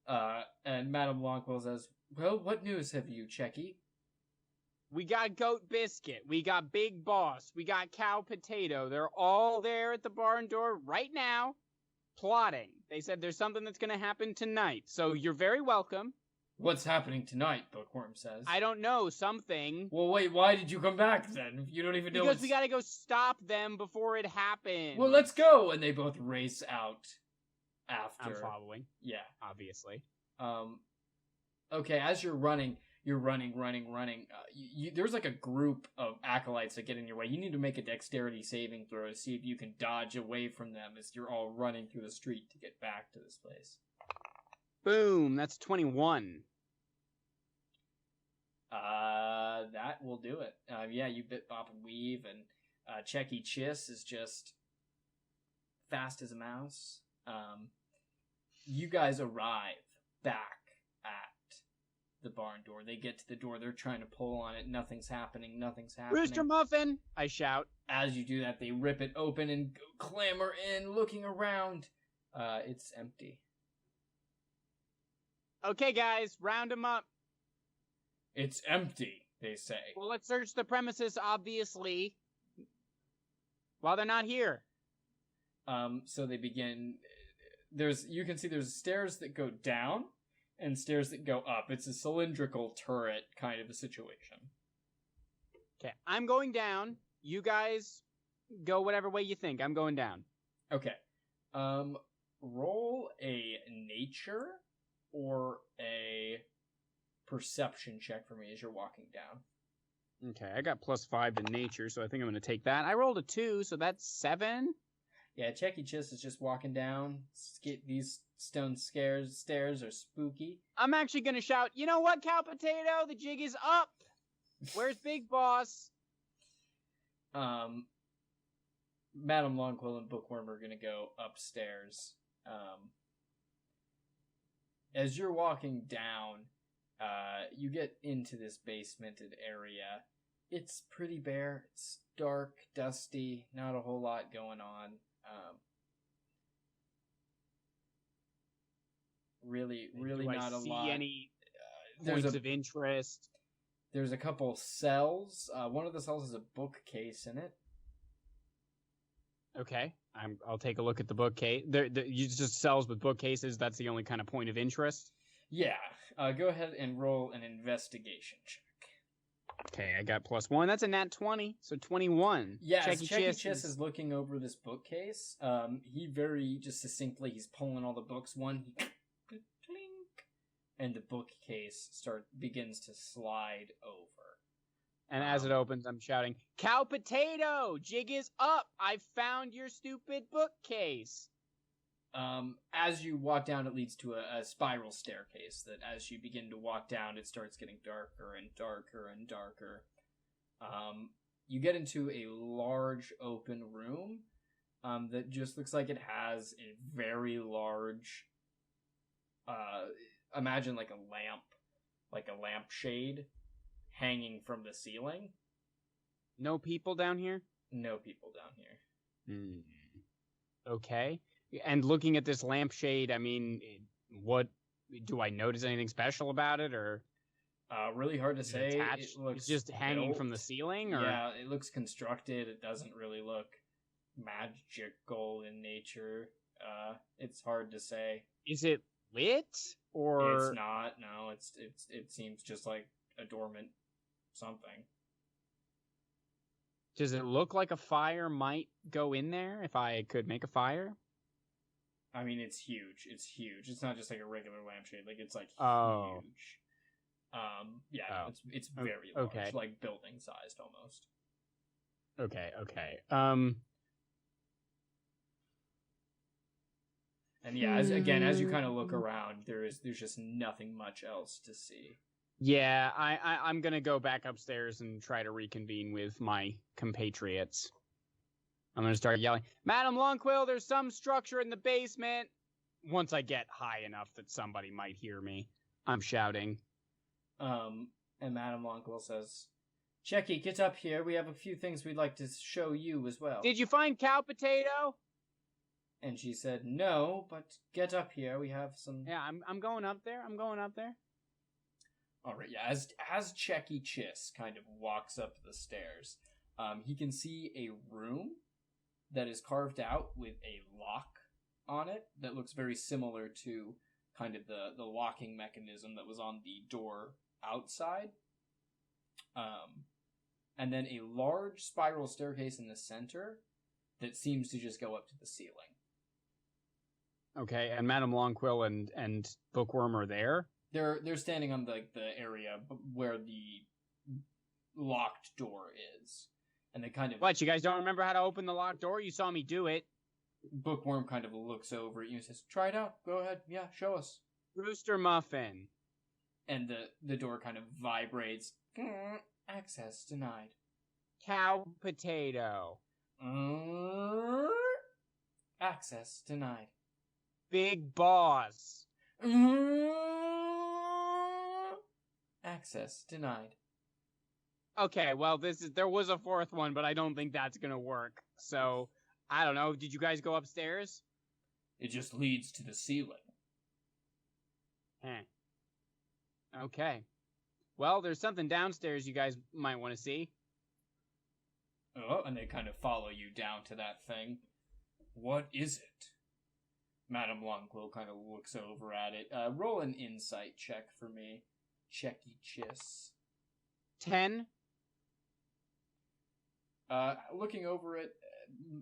And Madame Lonquil says, well, what news have you, Chekky? We got Goat Biscuit. We got Big Boss. We got Cow Potato. They're all there at the barn door right now, plotting. They said there's something that's going to happen tonight, so you're very welcome. What's happening tonight, Bookworm says. I don't know, something. Well, wait, why did you come back then? You don't even know. Because we gotta go stop them before it happens. Well, let's go! And they both race out after. I'm following. Yeah. Obviously. Okay, as you're running. There's like a group of acolytes that get in your way. You need to make a dexterity saving throw to see if you can dodge away from them as you're all running through the street to get back to this place. Boom, that's 21. That will do it. Yeah, you bit, bop, and weave, and Chekky Chiss is just fast as a mouse. You guys arrive back at the barn door. They get to the door. They're trying to pull on it. Nothing's happening. Rooster Muffin! I shout. As you do that, they rip it open and clamber in, looking around. It's empty. Okay, guys, round them up. It's empty, they say. Well, let's search the premises, obviously, while they're not here. So they begin... You can see there's stairs that go down and stairs that go up. It's a cylindrical turret kind of a situation. Okay, I'm going down. You guys go whatever way you think. I'm going down. Okay. Roll a nature or a perception check for me as you're walking down. Okay, I got +5 to nature, so I think I'm going to take that. I rolled a 2, so that's 7. Yeah, Chekky Chiss is just walking down. These stone stairs are spooky. I'm actually gonna shout, you know what, Cow Potato? The jig is up! Where's Big Boss? Madame Longquill and Bookworm are gonna go upstairs. As you're walking down, you get into this basemented area. It's pretty bare. It's dark, dusty, not a whole lot going on. Really not a lot. See any points of interest? There's a couple cells. One of the cells has a bookcase in it. Okay, I'll take a look at the bookcase. You just cells with bookcases. That's the only kind of point of interest. Yeah. Go ahead and roll an investigation check. Okay, I got +1. That's a nat 20, so 21. Yeah, Chekky Chiss is looking over this bookcase. He very just succinctly, he's pulling all the books. One, he clink, and the bookcase begins to slide over. And as it opens, I'm shouting, Cow Potato! Jig is up! I found your stupid bookcase! As you walk down, it leads to a spiral staircase that as you begin to walk down, it starts getting darker and darker and darker. You get into a large open room that just looks like it has a very large, imagine like a lampshade hanging from the ceiling. No people down here? No people down here. Okay. And looking at this lampshade, I mean, what do I notice anything special about it, or really hard to say. It's just hanging from the ceiling, or yeah, it looks constructed. It doesn't really look magical in nature. It's hard to say. Is it lit, or it's not? No, it seems just like a dormant something. Does it look like a fire might go in there if I could make a fire? I mean, it's huge. It's huge. It's not just like a regular lampshade. Like, it's like huge. Yeah, it's very large, like building sized almost. Okay. And yeah, as you kind of look around, there's just nothing much else to see. Yeah, I'm gonna go back upstairs and try to reconvene with my compatriots. I'm going to start yelling, Madame Longquill, there's some structure in the basement. Once I get high enough that somebody might hear me, I'm shouting. And Madame Longquill says, Chekky, get up here. We have a few things we'd like to show you as well. Did you find Cow Potato? And she said, no, but get up here. We have some... Yeah, I'm going up there. All right, yeah. As Chekky Chiss kind of walks up the stairs, he can see a room that is carved out with a lock on it that looks very similar to kind of the locking mechanism that was on the door outside. And then a large spiral staircase in the center that seems to just go up to the ceiling. Okay, and Madame Longquill and Bookworm are there? They're standing on the area where the locked door is. And they kind of... What, you guys don't remember how to open the locked door? You saw me do it. Bookworm kind of looks over at you and says, try it out. Go ahead. Yeah, show us. Rooster Muffin. And the door kind of vibrates. Access denied. Cow Potato. Access denied. Big Boss. Access denied. Okay, well, there was a fourth one, but I don't think that's gonna work. So, I don't know. Did you guys go upstairs? It just leads to the ceiling. Okay. Well, there's something downstairs you guys might want to see. Oh, and they kind of follow you down to that thing. What is it? Madame Longquill kind of looks over at it. Roll an insight check for me. Chekky Chiss. 10. Looking over it,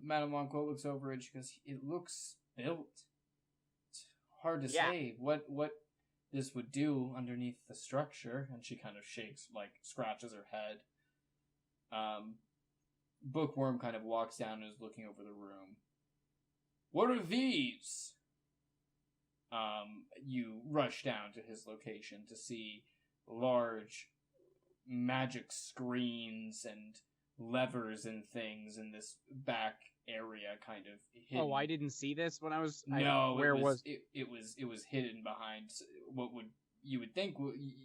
Madame Longquill looks over it. She goes, "It looks built. It's hard to say what this would do underneath the structure." And she kind of scratches her head. Bookworm kind of walks down and is looking over the room. What are these? you rush down to his location to see large magic screens and levers and things in this back area, kind of hidden. Oh, I didn't see this when I was. No, where it was hidden behind what you would think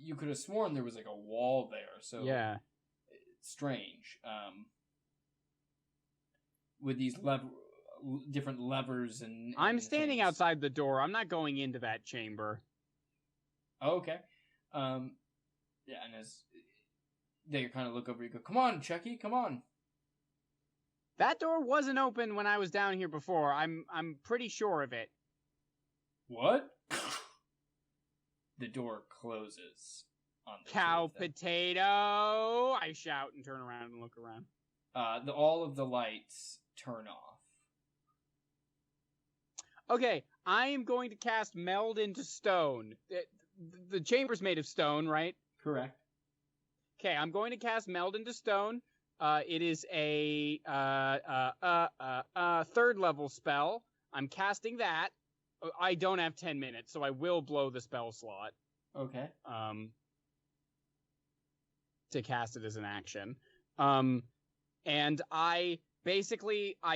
you could have sworn there was like a wall there. So yeah, it's strange. With these different levers and I'm standing things. outside the door. I'm not going into that chamber. Okay. Yeah, and as they kind of look over, you go, "Come on, Chekky, come on." That door wasn't open when I was down here before. I'm pretty sure of it. What? The door closes on the Cow potato! I shout and turn around and look around. All of the lights turn off. Okay, I am going to cast Meld into stone. The chamber's made of stone, right? Correct. Okay, I'm going to cast Meld into stone. It is a third level spell. I'm casting that. I don't have 10 minutes, so I will blow the spell slot. Okay. To cast it as an action. And I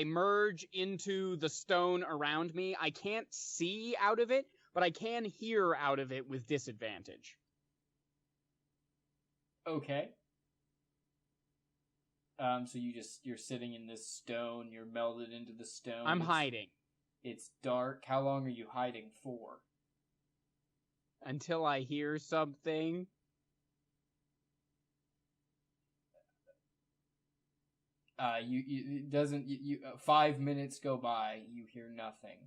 merge into the stone around me. I can't see out of it, but I can hear out of it with disadvantage. Okay. So you're sitting in this stone, you're melded into the stone. I'm hiding. It's dark. How long are you hiding for? Until I hear something. It doesn't, 5 minutes go by, you hear nothing.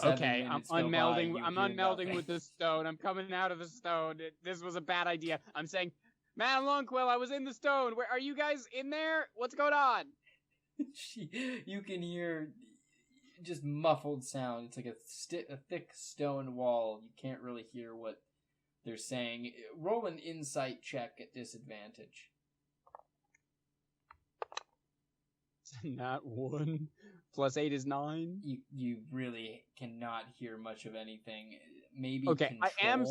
Okay, I'm unmelding with the stone. I'm coming out of the stone. This was a bad idea. I'm saying, Madam Longquill, I was in the stone. Where are you guys in there? What's going on? You can hear just muffled sound. It's like a thick stone wall. You can't really hear what they're saying. Roll an insight check at disadvantage. Not 1. +8 is 9. You really cannot hear much of anything. Maybe okay. Controls? I am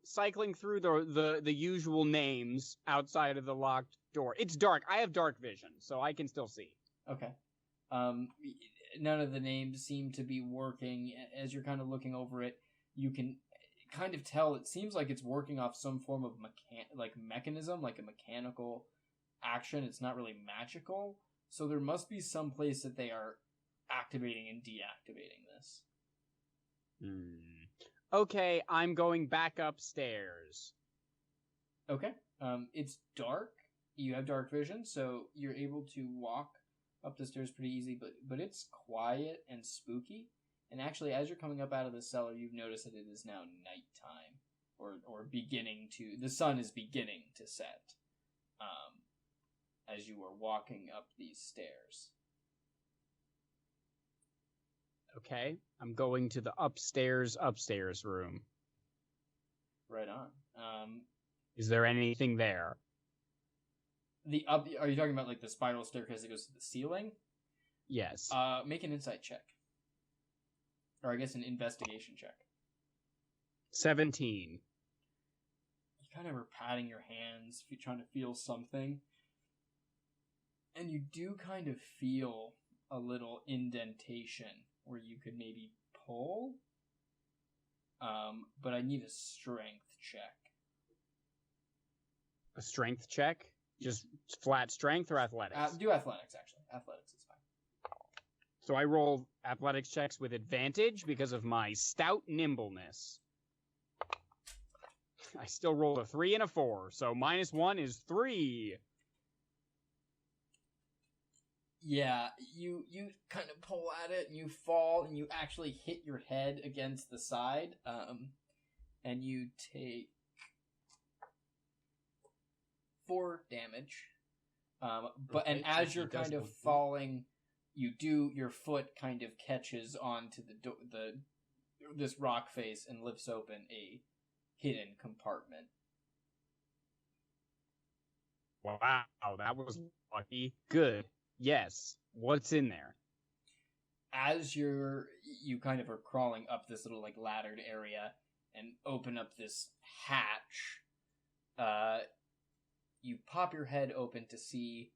cycling through the usual names outside of the locked door. It's dark. I have dark vision, so I can still see. Okay. None of the names seem to be working. As you're kind of looking over it, you can kind of tell it seems like it's working off some form of mechanism, like a mechanical action. It's not really magical. So there must be some place that they are activating and deactivating this. Okay, I'm going back upstairs. Okay. It's dark. You have dark vision, so you're able to walk up the stairs pretty easy, but it's quiet and spooky. And actually, as you're coming up out of the cellar, you've noticed that it is now nighttime, or the sun is beginning to set. As you are walking up these stairs. Okay, I'm going to the upstairs room. Right on. Is there anything there? Are you talking about like the spiral staircase that goes to the ceiling? Yes. Make an insight check. Or I guess an investigation check. 17. You kind of are patting your hands, trying to feel something. And you do kind of feel a little indentation where you could maybe pull. But I need a strength check. A strength check? Just flat strength or athletics? Do athletics, actually. Athletics is fine. So I roll athletics checks with advantage because of my stout nimbleness. I still rolled a 3 and a 4, so -1 is 3. Yeah, you kind of pull at it, and you fall, and you actually hit your head against the side, and you take 4 damage. And as you're kind of falling, your foot kind of catches onto this rock face and lifts open a hidden compartment. Wow, that was lucky. Good. Yes. What's in there? as you kind of are crawling up this little like laddered area and open up this hatch, you pop your head open to see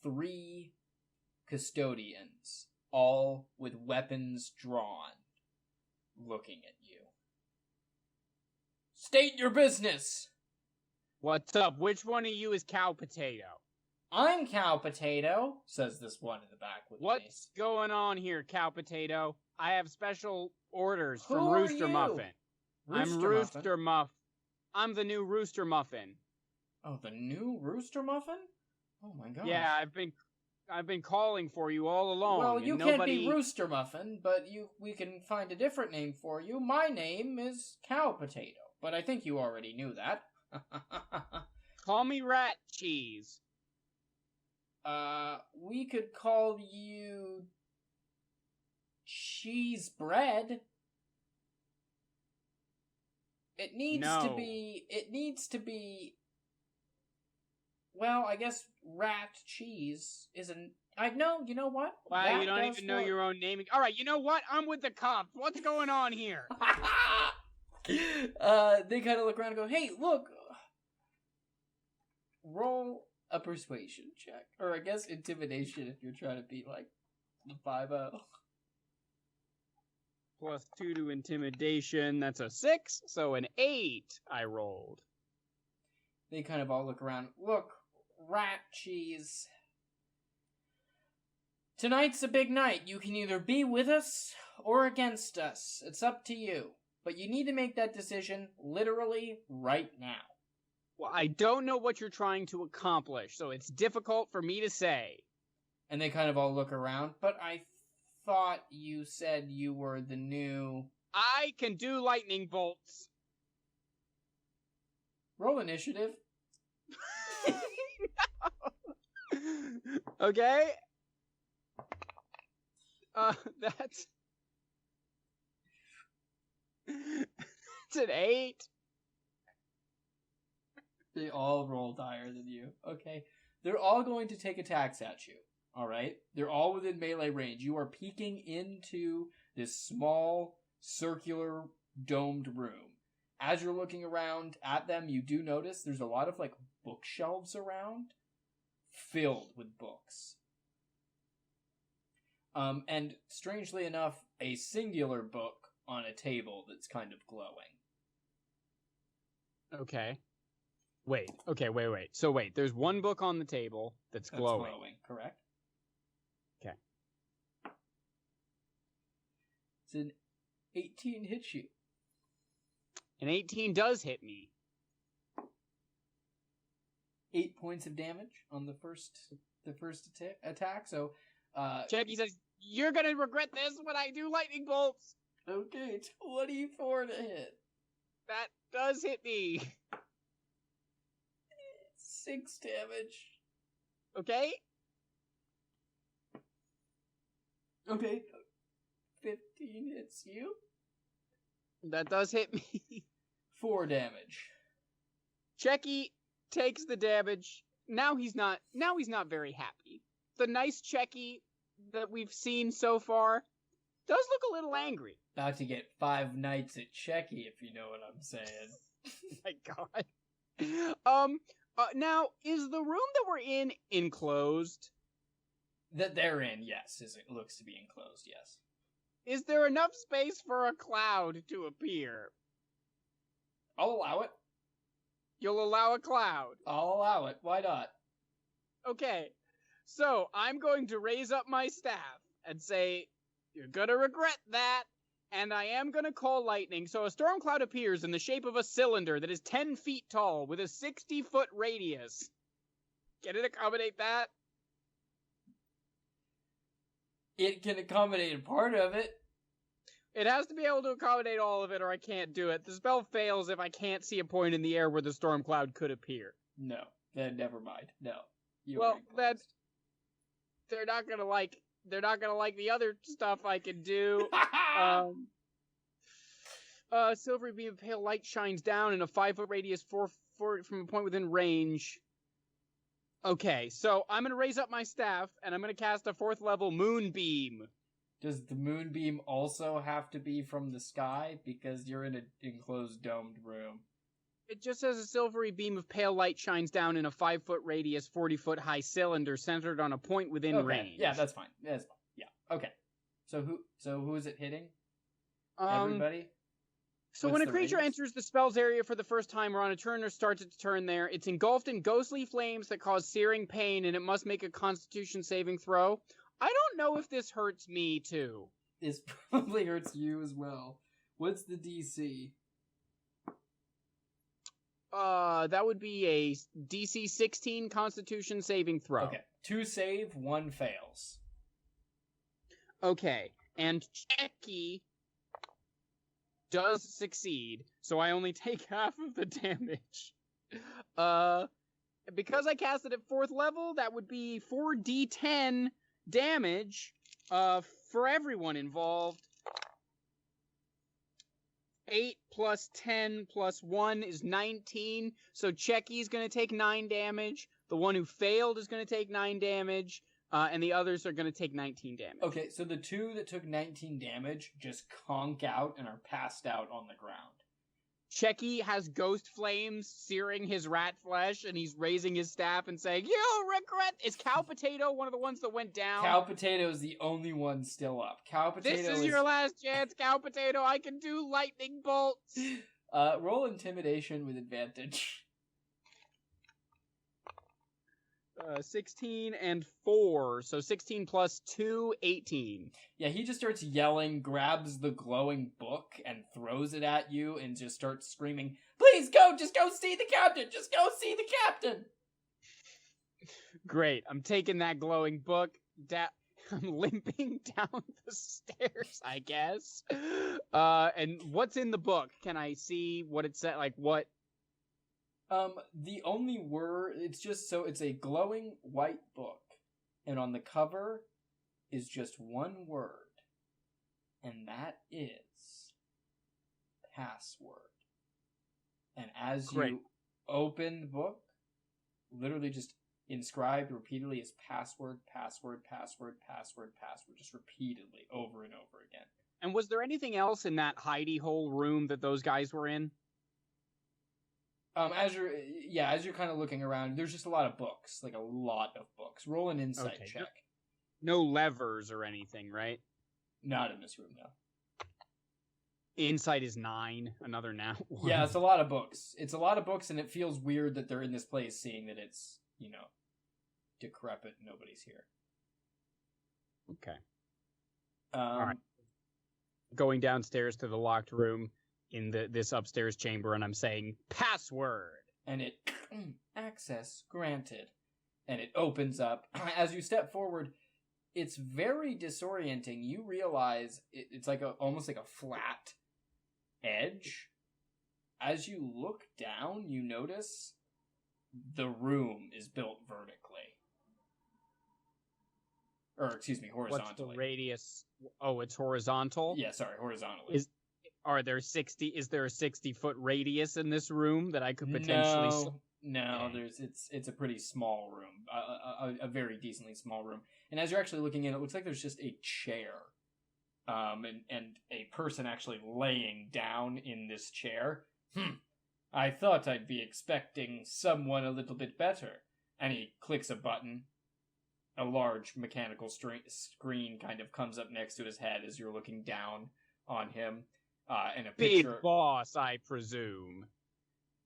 3 custodians, all with weapons drawn, looking at you. State your business! What's up? Which one of you is Cow Potato? I'm Cow Potato, says this one in the back with What's going on here, Cow Potato? I have special orders Who from are Rooster you? Muffin. I'm Rooster Muff. I'm the new Rooster Muffin. Oh, the new Rooster Muffin? Oh my gosh. Yeah, I've been calling for you all along. Well, you and can't be Rooster Muffin, but we can find a different name for you. My name is Cow Potato, but I think you already knew that. Call me Rat Cheese. We could call you Cheese Bread. It needs to be, well, I guess Rat Cheese isn't, you know what? Wow, you don't even know your own naming. Alright, you know what? I'm with the cops. What's going on here? They kind of look around and go, hey, look, roll a persuasion check. Or I guess intimidation if you're trying to be like the 5-0. +2 to intimidation. That's a 6, so an 8 I rolled. They kind of all look around. Look, Rat Cheese. Tonight's a big night. You can either be with us or against us. It's up to you. But you need to make that decision literally right now. Well, I don't know what you're trying to accomplish, so it's difficult for me to say. And they kind of all look around, but I thought you said you were the new... I can do lightning bolts. Roll initiative. Okay. That's... It's an 8. They all rolled higher than you. Okay. They're all going to take attacks at you. Alright? They're all within melee range. You are peeking into this small, circular, domed room. As you're looking around at them, you do notice there's a lot of, like, bookshelves around filled with books. And strangely enough, a singular book on a table that's kind of glowing. Okay. Wait. So wait, there's one book on the table that's glowing. That's glowing, correct? Okay. It's an 18 hits you. An 18 does hit me. 8 points of damage on the first attack. So, Chekky says, "You're gonna regret this when I do lightning bolts." Okay, 24 to hit. That does hit me. 6 damage. Okay. Okay. 15 hits you. That does hit me. 4 damage. Chekky takes the damage. Now he's not very happy. The nice Chekky that we've seen so far does look a little angry. About to get 5 nights at Chekky, if you know what I'm saying. My God. Now, is the room that we're in enclosed? That they're in, yes. It looks to be enclosed, yes. Is there enough space for a cloud to appear? I'll allow it. You'll allow a cloud? I'll allow it. Why not? Okay. So, I'm going to raise up my staff and say, you're gonna regret that, and I am gonna call lightning. So a storm cloud appears in the shape of a cylinder that is 10 feet tall with a 60-foot radius. Can it accommodate that? It can accommodate a part of it. It has to be able to accommodate all of it, or I can't do it. The spell fails if I can't see a point in the air where the storm cloud could appear. No, then never mind. No. They're not gonna like the other stuff I can do. Silvery beam of pale light shines down in a 5-foot radius, 4 from a point within range. Okay, so I'm gonna raise up my staff, and I'm gonna cast a 4th level moonbeam. Does the moonbeam also have to be from the sky? Because you're in an enclosed domed room. It just says a silvery beam of pale light shines down in a 5-foot radius, 40-foot high cylinder centered on a point within range. Yeah, that's fine. That's fine. Yeah. Okay. So who is it hitting? Everybody? So when a creature enters the spell's area for the first time or on a turn or starts its turn there, it's engulfed in ghostly flames that cause searing pain, and it must make a Constitution saving throw. I don't know if this hurts me, too. This probably hurts you as well. What's the DC? That would be a DC 16 Constitution saving throw. Okay. 2 save, 1 fails. Okay. And Chekky does succeed, so I only take half of the damage. Because I cast it at 4th level, that would be 4d10 damage for everyone involved. 8 plus 10 plus 1 is 19, so Chekky's going to take 9 damage. The one who failed is going to take 9 damage. And the others are going to take 19 damage. Okay, so the 2 that took 19 damage just conk out and are passed out on the ground. Chekky has ghost flames searing his rat flesh, and he's raising his staff and saying, "You regret." Is Cow Potato one of the ones that went down? Cow Potato is the only one still up. Cow Potato This is your last chance, Cow Potato. I can do lightning bolts. Roll intimidation with advantage. 16 and 4, so 16 plus 2, 18. Yeah, he just starts yelling, grabs the glowing book, and throws it at you, and just starts screaming, "Please go! Just go see the captain! Just go see the captain!" Great. I'm taking that glowing book. I'm limping down the stairs, I guess. And what's in the book? Can I see what it said? Like, what? The only word, it's a glowing white book, and on the cover is just one word, and that is password. And as you open the book, literally just inscribed repeatedly is password, password, password, password, password, just repeatedly over and over again. And was there anything else in that hidey hole room that those guys were in? As you're kind of looking around, there's just a lot of books, like a lot of books. Roll an insight check. No levers or anything, right? Not in this room, no. Insight is 9, another now. Yeah, it's a lot of books. It's a lot of books, and it feels weird that they're in this place, seeing that it's, decrepit and nobody's here. Okay. All right. Going downstairs to the locked room in this upstairs chamber, and I'm saying, "Password!" And it, access granted. And it opens up. As you step forward, it's very disorienting. You realize it's like almost like a flat edge. As you look down, you notice the room is built vertically. Or, excuse me, horizontally. What's the radius? Oh, it's horizontal? Yeah, sorry, horizontally. Is there a 60-foot radius in this room that I could potentially... No, it's a pretty small room. A very decently small room. And as you're actually looking in, it looks like there's just a chair. And a person actually laying down in this chair. I thought I'd be expecting someone a little bit better. And he clicks a button. A large mechanical screen kind of comes up next to his head as you're looking down on him. And a picture... Big boss, I presume.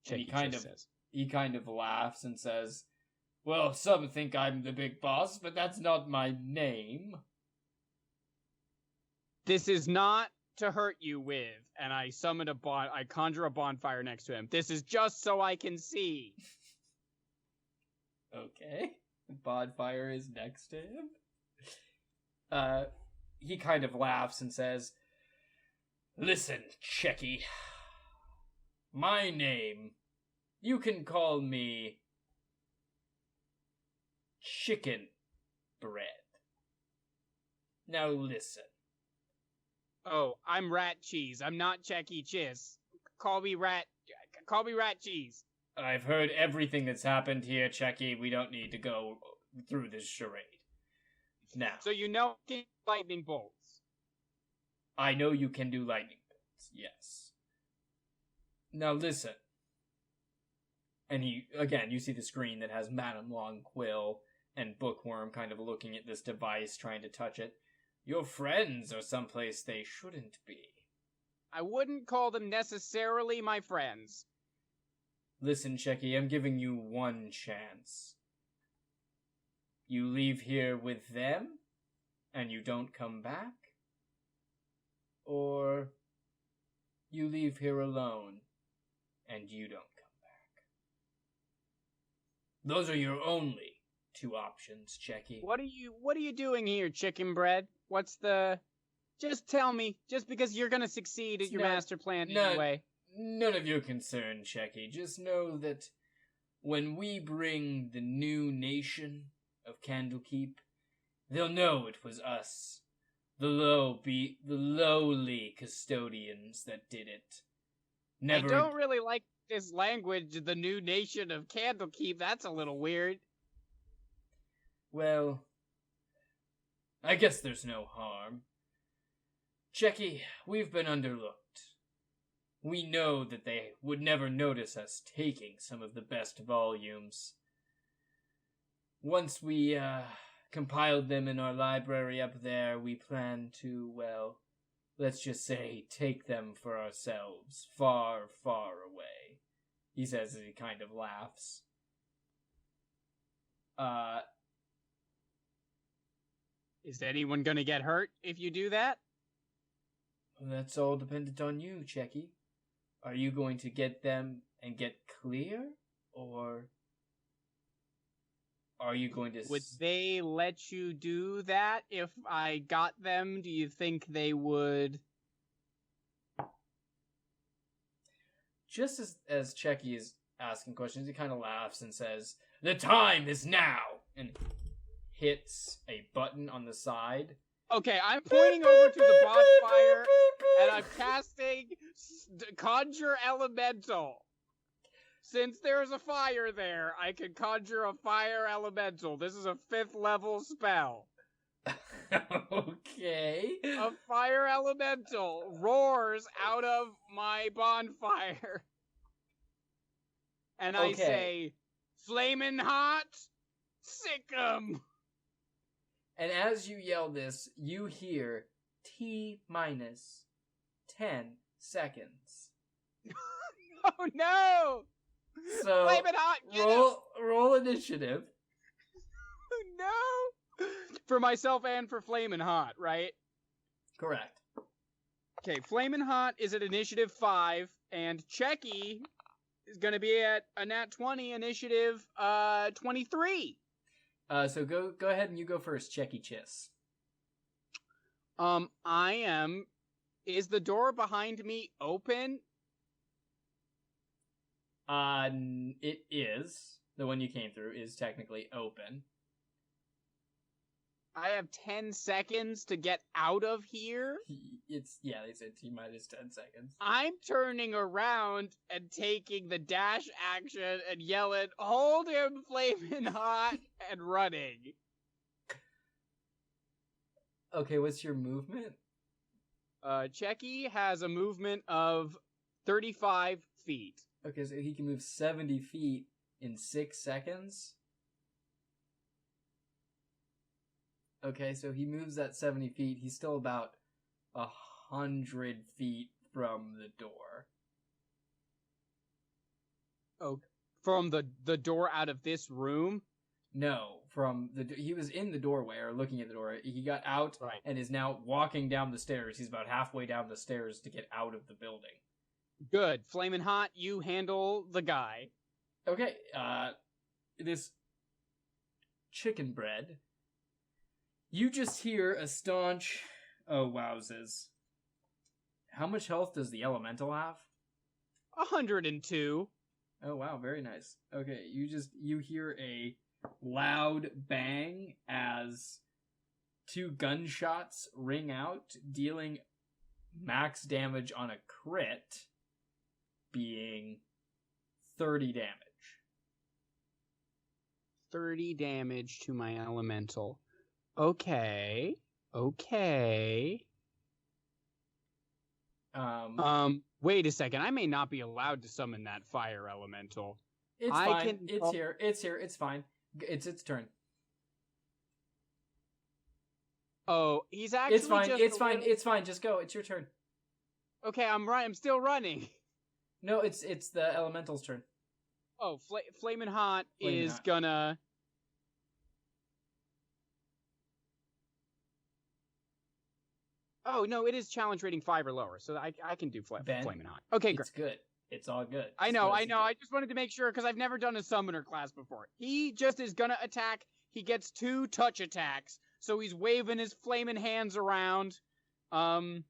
And he kind of laughs and says, "Well, some think I'm the big boss, but that's not my name." This is not to hurt you with, and I I conjure a bonfire next to him. This is just so I can see. Okay. The bonfire is next to him. He kind of laughs and says, "Listen, Chekky. My name, you can call me Chicken Bread. Now listen." Oh, I'm Rat Cheese. I'm not Chekky Chiss. Call me Rat Cheese. I've heard everything that's happened here, Chekky. We don't need to go through this charade. Now. So you know lightning bolts. I know you can do lightning bolts, yes. Now listen. And you see the screen that has Madame Longquill and Bookworm kind of looking at this device, trying to touch it. Your friends are someplace they shouldn't be. I wouldn't call them necessarily my friends. Listen, Chekky, I'm giving you one chance. You leave here with them, and you don't come back? Or you leave here alone, and you don't come back? Those are your only two options, Chekky. What are you doing here, chicken bread? What's the... Just tell me, just because you're gonna succeed at your master plan anyway. None of your concern, Chekky. Just know that when we bring the new nation of Candlekeep, they'll know it was us, the lowly custodians that did it. I don't really like this language, the new nation of Candlekeep. That's a little weird. Well, I guess there's no harm. Chekky, we've been underlooked. We know that they would never notice us taking some of the best volumes. Once we compiled them in our library up there, we plan to, well, let's just say, take them for ourselves, far, far away. He says as he kind of laughs. Is anyone gonna get hurt if you do that? That's all dependent on you, Chekky. Are you going to get them and get clear, or are you going to... Would they let you do that if I got them? Do you think they would? Just as Chekky is asking questions, he kind of laughs and says, "The time is now!" and hits a button on the side. Okay, I'm pointing over to the bonfire, and I'm casting Conjure Elemental. Since there's a fire there, I can conjure a fire elemental. This is a 5th level spell. Okay. A fire elemental roars out of my bonfire. And I say, "Flamin' hot, sick 'em." And as you yell this, you hear T-minus 10 seconds. Oh no! So Flamin' hot, roll initiative. No! For myself and for Flamin' Hot, right? Correct. Okay, Flamin' Hot is at initiative 5, and Chekky is going to be at a nat 20 initiative 23. So go ahead and you go first, Chekky Chiss. I am... Is the door behind me open? It is. The one you came through is technically open. I have 10 seconds to get out of here? They said T-minus 10 seconds. I'm turning around and taking the dash action and yelling, "Hold him, Flamin' Hot," and running. Okay, what's your movement? Chekky has a movement of 35 feet. Okay, so he can move 70 feet in 6 seconds? Okay, so he moves that 70 feet. He's still about 100 feet from the door. Oh, from the door out of this room? No, he was in the doorway or looking at the door. He got out and is now walking down the stairs. He's about halfway down the stairs to get out of the building. Good. Flamin' Hot, you handle the guy. Okay, this chicken bread. You just hear a staunch, "Oh, wowzers." How much health does the elemental have? 102. Oh, wow, very nice. Okay, you hear a loud bang as 2 gunshots ring out, dealing max damage on a crit, being 30 damage. 30 damage to my elemental. Okay. Wait a second. I may not be allowed to summon that fire elemental. It's fine. It's here. It's here. It's fine. It's its turn. Oh, he's actually It's fine. It's fine. It's fine. Just go. It's your turn. Okay, I'm still running. No, it's the elemental's turn. Oh, Flamin' Hot is gonna... Oh, no, it is challenge rating 5 or lower, so I can do Flamin' Hot. Okay, great. It's good. It's all good. I know. I just wanted to make sure, because I've never done a summoner class before. He just is gonna attack. He gets 2 touch attacks, so he's waving his flaming hands around. Well,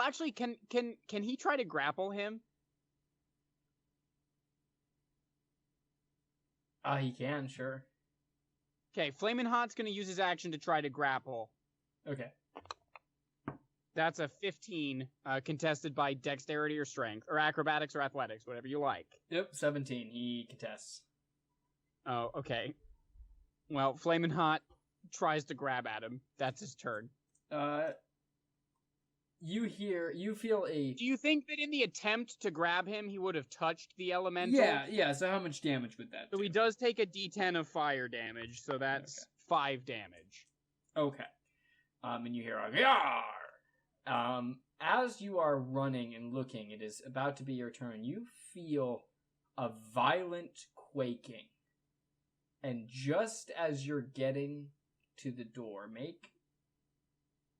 actually, can he try to grapple him? He can, sure. Okay, Flamin' Hot's gonna use his action to try to grapple. Okay. That's a 15, contested by dexterity or strength, or acrobatics or athletics, whatever you like. Yep, 17. He contests. Oh, okay. Well, Flamin' Hot tries to grab at him. That's his turn. You feel a... Do you think that in the attempt to grab him, he would have touched the elemental? Yeah, so how much damage would that do? So he does take a d10 of fire damage, so that's 5 damage. Okay. And you hear a yar! As you are running and looking, it is about to be your turn. You feel a violent quaking. And just as you're getting to the door, make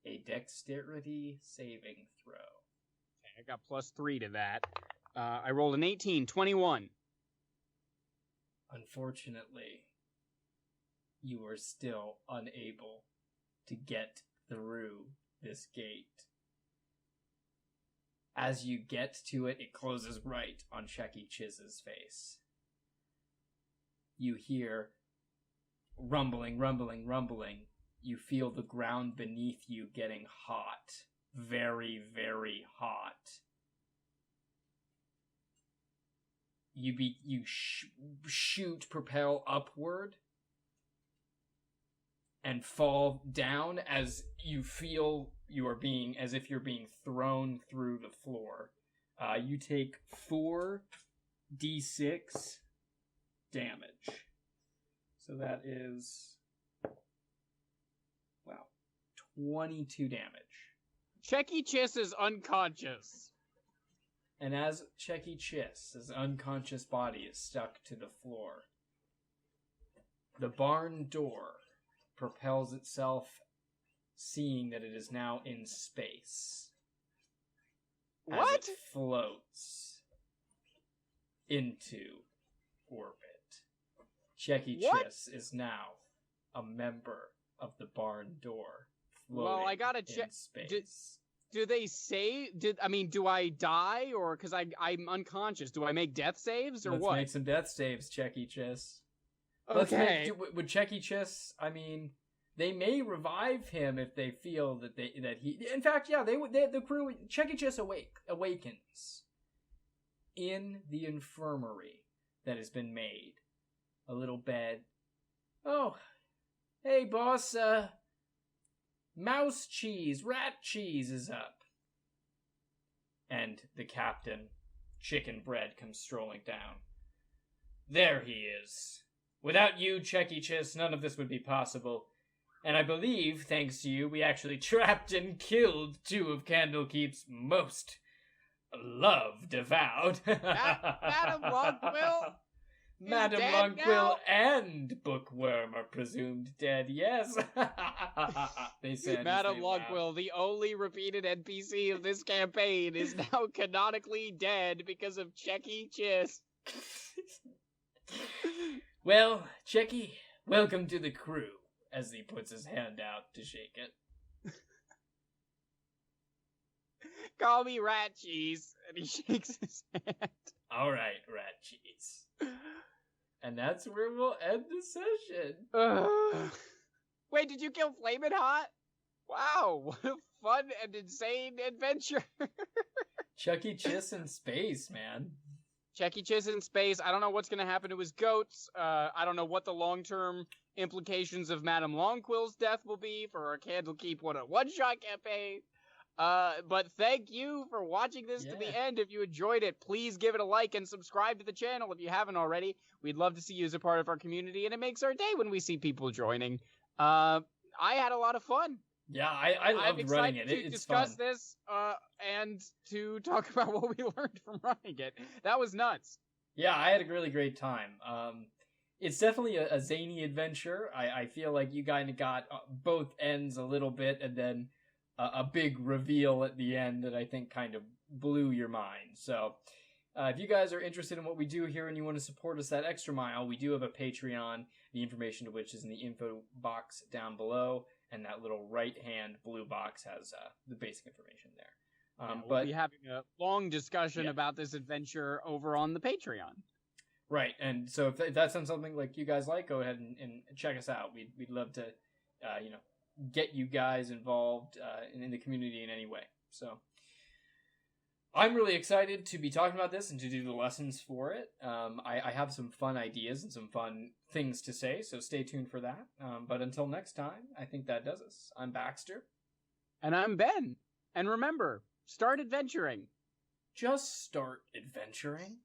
a dexterity saving throw. Okay, I got +3 to that. I rolled an 18, 21. Unfortunately, you are still unable to get through this gate. As you get to it, it closes right on Chekky Chiss's face. You hear rumbling, rumbling, rumbling. You feel the ground beneath you getting hot. Very, very hot. You shoot, propel upward, and fall down as you feel as if you're being thrown through the floor. You take 4d6 damage. So that is, 22 damage. Chekky Chiss is unconscious. And as Chekky Chiss' unconscious body is stuck to the floor, the barn door propels itself, seeing that it is now in space. What? As it floats into orbit. Chekky Chiss is now a member of the barn door, floating well, I gotta check. Space. Do they say? Do I die, or because I'm unconscious? Do I make death saves, or Let's what? make some death saves, Chekky Chiss. Okay. With Chekky Chiss, they may revive him if they feel that he. In fact, yeah, the crew. Chekky Chiss awakens in the infirmary that has been made. A little bed. Oh, hey, boss. Mouse cheese, rat cheese is up. And the captain, Chicken Bread, comes strolling down. There he is. Without you, Chekky Chiss, none of this would be possible. And I believe, thanks to you, we actually trapped and killed 2 of Candlekeep's most loved avowed. Madam Longquill? Madam Longquill and Bookworm are presumed dead, yes. They said Madam Longquill, the only repeated NPC of this campaign, is now canonically dead because of Chekky Chiss. Well, Chekky, welcome to the crew, as he puts his hand out to shake it. Call me Rat Cheese, and he shakes his hand. All right, Rat Cheese. And that's where we'll end the session. Wait, did you kill Flamin' Hot? Wow, what a fun and insane adventure. Chekky Chiss in space, man. Chekky Chiss in space. I don't know what's going to happen to his goats. I don't know what the long-term implications of Madame Longquill's death will be for our Candlekeep one-shot campaign. But thank you for watching this to the end. If you enjoyed it, please give it a like and subscribe to the channel if you haven't already. We'd love to see you as a part of our community, and it makes our day when we see people joining. I had a lot of fun. Yeah, I loved running it. To discuss this and to talk about what we learned from running it. That was nuts. Yeah, I had a really great time. It's definitely a zany adventure. I feel like you kind of got both ends a little bit, and then a big reveal at the end that I think kind of blew your mind. So if you guys are interested in what we do here and you want to support us that extra mile, we do have a Patreon, the information to which is in the info box down below, and that little right-hand blue box has the basic information there. We'll be having a long discussion about this adventure over on the Patreon. Right, and so if that sounds something like you guys like, go ahead and check us out. We'd love to, get you guys involved in the community in any way. So I'm really excited to be talking about this and to do the lessons for it. I have some fun ideas and some fun things to say, so stay tuned for that. But until next time, I think that does us. I'm Baxter. And I'm Ben. And remember, start adventuring. Just start adventuring.